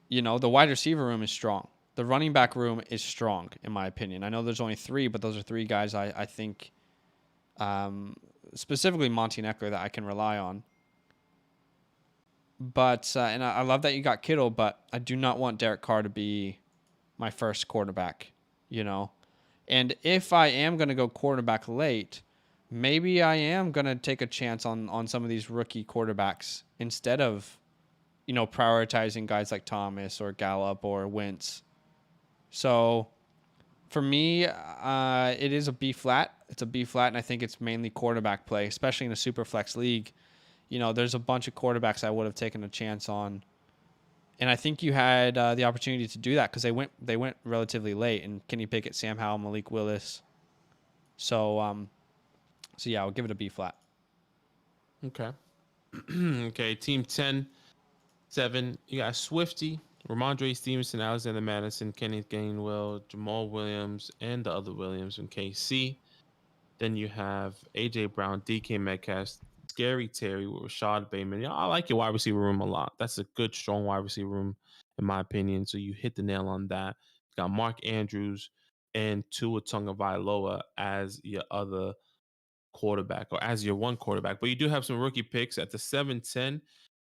You know, the wide receiver room is strong. The running back room is strong, in my opinion. I know there's only 3, but those are 3 guys I think, specifically Monty and Eckler, that I can rely on. But and I love that you got Kittle, but I do not want Derek Carr to be my first quarterback, you know. And if I am going to go quarterback late, maybe I am going to take a chance on some of these rookie quarterbacks instead of, prioritizing guys like Thomas or Gallup or Wentz. So for me, it is a B flat. It's a B flat, and I think it's mainly quarterback play, especially in a super flex league. There's a bunch of quarterbacks I would have taken a chance on, and I think you had the opportunity to do that because they went relatively late. And Kenny Pickett, Sam Howell, Malik Willis. So yeah, I'll give it a B flat. Okay. Okay. Team 10, 7. You got Swifty, Ramondre Stevenson, Alexander Madison, Kenneth Gainwell, Jamal Williams, and the other Williams in KC. Then you have AJ Brown, DK Metcalf, Scary Terry with Rashad Bateman. Yeah, I like your wide receiver room a lot. That's a good, strong wide receiver room, in my opinion. So you hit the nail on that. You got Mark Andrews and Tua Tagovailoa as your other quarterback, or as your one quarterback. But you do have some rookie picks at the 7-10.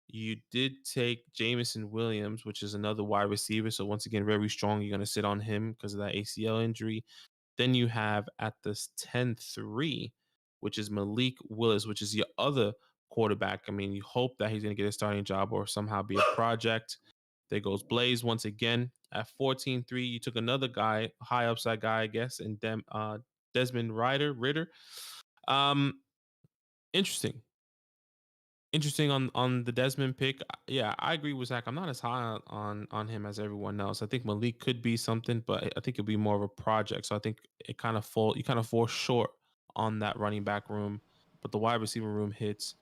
You did take Jamison Williams, which is another wide receiver. So once again, very strong. You're going to sit on him because of that ACL injury. Then you have at this 10-3, which is Malik Willis, which is your other quarterback. I mean, you hope that he's going to get a starting job or somehow be a project. There goes Blaze once again. At 14-3, you took another guy, high upside guy, I guess, and Desmond Ritter. Um, interesting. Interesting on the Desmond pick. Yeah, I agree with Zach. I'm not as high on him as everyone else. I think Malik could be something, but I think it'll be more of a project. So I think you kind of fall short on that running back room, but the wide receiver room hits.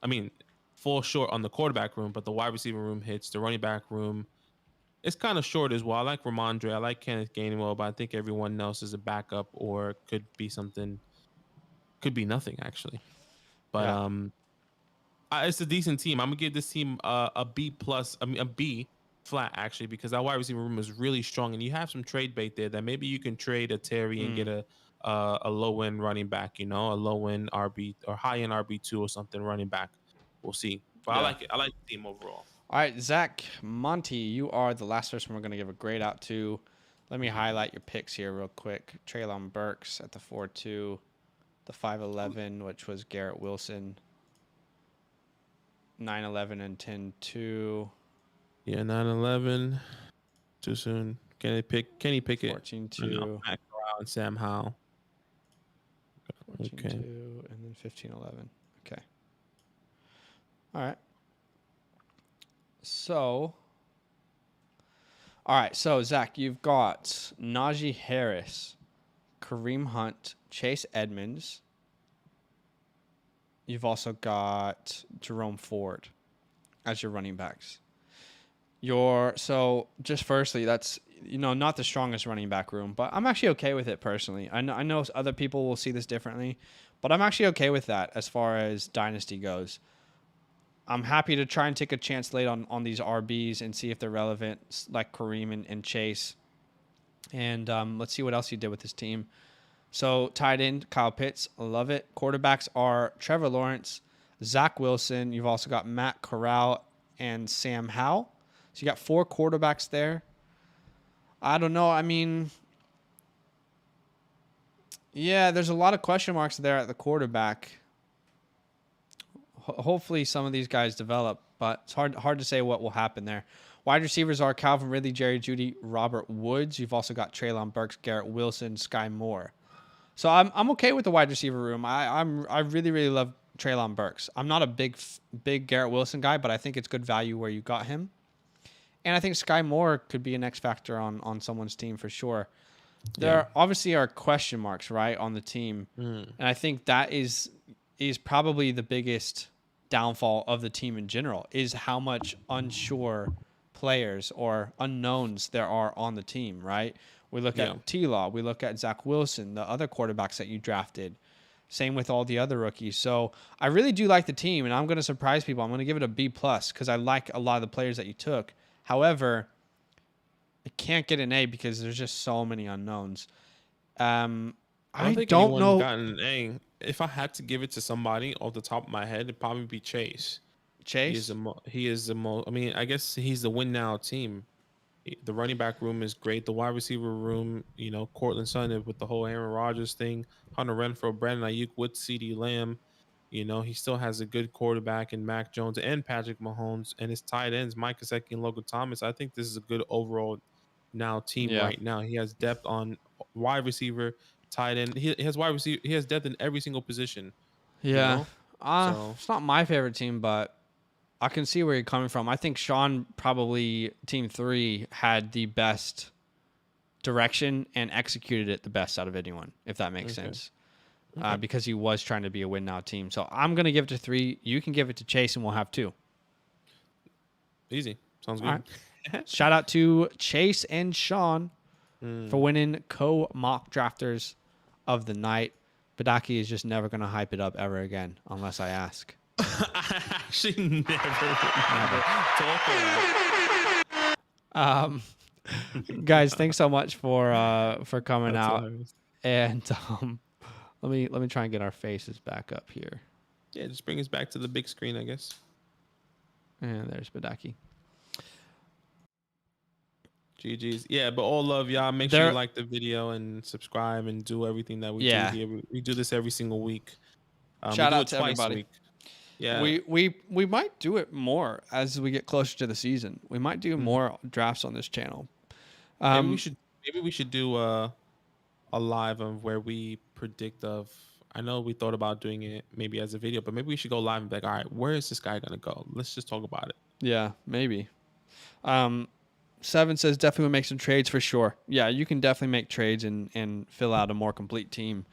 I mean, fall short on the quarterback room, but the wide receiver room hits. The running back room it's kind of short as well. I like Ramondre. I like Kenneth Gainwell, but I think everyone else is a backup or could be something. Could be nothing actually. But Yeah. it's a decent team. I'm gonna give this team a B plus. I mean a B flat actually because that wide receiver room is really strong, and you have some trade bait there that maybe you can trade a Terry and get a low end running back. A low end RB or high end RB2 or something running back. We'll see. But I Yeah. like it. I like the team overall. All right, Zach Monty, you are the last person we're going to give a grade out to. Let me highlight your picks here real quick. Treylon Burks at the 4-2, the 5-11, which was Garrett Wilson, 9-11 and 10-2. Yeah, 9-11. Too soon. Kenny Pickett. 14-2. Matt Corral and Sam Howell. 14-2, Okay. and then 15-11. Okay. All right. So, Zach, you've got Najee Harris, Kareem Hunt, Chase Edmonds. You've also got Jerome Ford as your running backs. Just firstly, that's not the strongest running back room, but I'm actually okay with it personally. I know other people will see this differently, but I'm actually okay with that as far as Dynasty goes. I'm happy to try and take a chance late on these RBs and see if they're relevant, like Kareem and Chase. And let's see what else he did with his team. So tight end, Kyle Pitts, love it. Quarterbacks are Trevor Lawrence, Zach Wilson. You've also got Matt Corral and Sam Howell. So you got 4 quarterbacks there. I don't know. I mean, yeah, there's a lot of question marks there at the quarterback. Hopefully some of these guys develop, but it's hard to say what will happen there. Wide receivers are Calvin Ridley, Jerry Jeudy, Robert Woods. You've also got Treylon Burks, Garrett Wilson, Sky Moore. So I'm okay with the wide receiver room. I really, really love Treylon Burks. I'm not a big Garrett Wilson guy, but I think it's good value where you got him. And I think Sky Moore could be an X factor on someone's team for sure. There obviously are question marks, right, on the team. And I think that is probably the biggest downfall of the team in general is how much unsure players or unknowns there are on the team, right? We look at T-Law, we look at Zach Wilson, the other quarterbacks that you drafted. Same with all the other rookies. So I really do like the team, and I'm going to surprise people. I'm going to give it a B+ because I like a lot of the players that you took. However, I can't get an A because there's just so many unknowns. I don't know. Gotten an A. If I had to give it to somebody off the top of my head, it'd probably be Chase. Chase. He is the most. I mean, I guess he's the win now team. The running back room is great. The wide receiver room, Cortland Sutton with the whole Aaron Rodgers thing, Hunter Renfro, Brandon Ayuk with CeeDee Lamb. He still has a good quarterback in Mac Jones and Patrick Mahomes, and his tight ends, Mike Gesicki and Logan Thomas. I think this is a good overall now team Yeah. right now. He has depth on wide receiver, tight end. He has wide receiver. He has depth in every single position. Yeah. So It's not my favorite team, but I can see where you're coming from. I think Sean probably team 3 had the best direction and executed it the best out of anyone, if that makes sense. Because he was trying to be a win now team. So I'm going to give it to 3. You can give it to Chase and we'll have 2. easy. Sounds good. All right. Shout out to Chase and Sean for winning co-mock drafters of the night. Badaki is just never going to hype it up ever again unless I ask. I actually never talk about it. Guys, thanks so much for coming That's out. hilarious. And let me try and get our faces back up here. Yeah, just bring us back to the big screen, I guess. And there's Badaki. GG's. Yeah, but all love, y'all. Make sure you like the video and subscribe and do everything that we do here. We do this every single week. Shout we do out it to twice everybody. a week. Yeah. We might do it more as we get closer to the season. We might do more drafts on this channel. Maybe we should do a live of where we predict of. I know we thought about doing it maybe as a video, but maybe we should go live and be like, all right, where is this guy gonna go? Let's just talk about it. Yeah, maybe. 7 says definitely make some trades for sure. Yeah, you can definitely make trades and fill out a more complete team.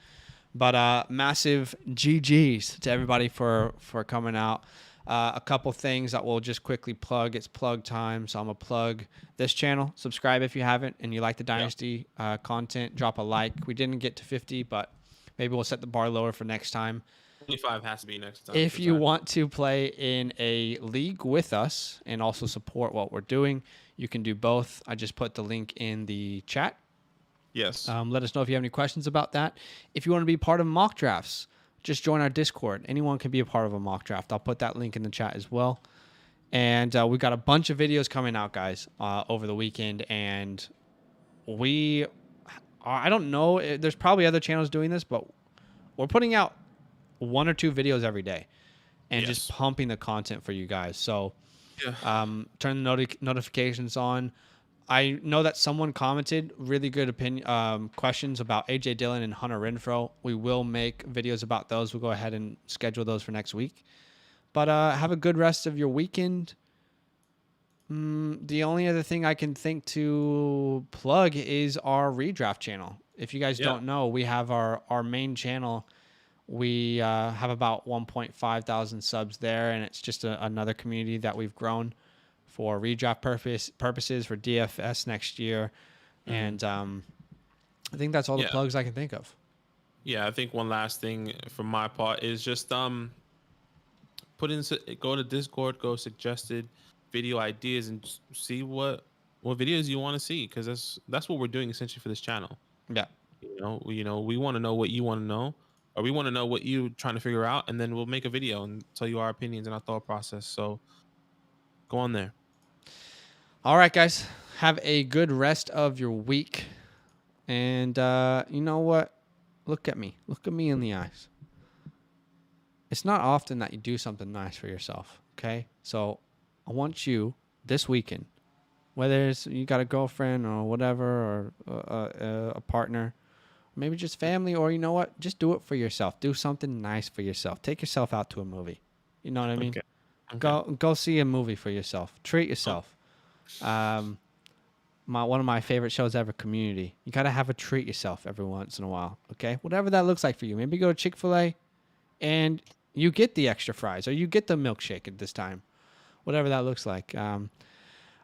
But massive GGs to everybody for coming out. A couple things that we'll just quickly plug. It's plug time, so I'm going to plug this channel. Subscribe if you haven't and you like the Dynasty content. Drop a like. We didn't get to 50, but maybe we'll set the bar lower for next time. 25 has to be next time. If you want to play in a league with us and also support what we're doing, you can do both. I just put the link in the chat. Yes. Let us know if you have any questions about that. If you want to be part of mock drafts, just join our Discord. Anyone can be a part of a mock draft. I'll put that link in the chat as well. And we got a bunch of videos coming out, guys, over the weekend. And I don't know, there's probably other channels doing this, but we're putting out 1 or 2 videos every day and just pumping the content for you guys. So turn the notifications on. I know that someone commented really good questions about AJ Dillon and Hunter Renfro. We will make videos about those. We'll go ahead and schedule those for next week. But have a good rest of your weekend. The only other thing I can think to plug is our redraft channel. If you guys don't know, we have our main channel. We have about 1.5 thousand subs there, and it's just another community that we've grown for redraft purposes for DFS next year. And I think that's all the plugs I can think of. Yeah, I think one last thing from my part is just go to Discord, go suggested video ideas, and see what videos you want to see, because that's what we're doing essentially for this channel. Yeah. We want to know what you want to know, or we want to know what you're trying to figure out, and then we'll make a video and tell you our opinions and our thought process. So go on there. All right, guys. Have a good rest of your week. And you know what? Look at me. Look at me in the eyes. It's not often that you do something nice for yourself, okay? So I want you this weekend, whether it's you got a girlfriend or whatever, or a partner, maybe just family, or you know what? Just do it for yourself. Do something nice for yourself. Take yourself out to a movie. You know what I mean? Okay. Go see a movie for yourself. Treat yourself. One of my favorite shows ever, Community. You gotta have a treat yourself every once in a while, okay? Whatever that looks like for you. Maybe go to Chick-fil-A and you get the extra fries, or you get the milkshake at this time. Whatever that looks like. All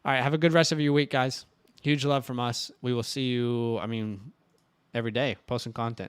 right, have a good rest of your week, guys. Huge love from us. We will see you, every day, posting content.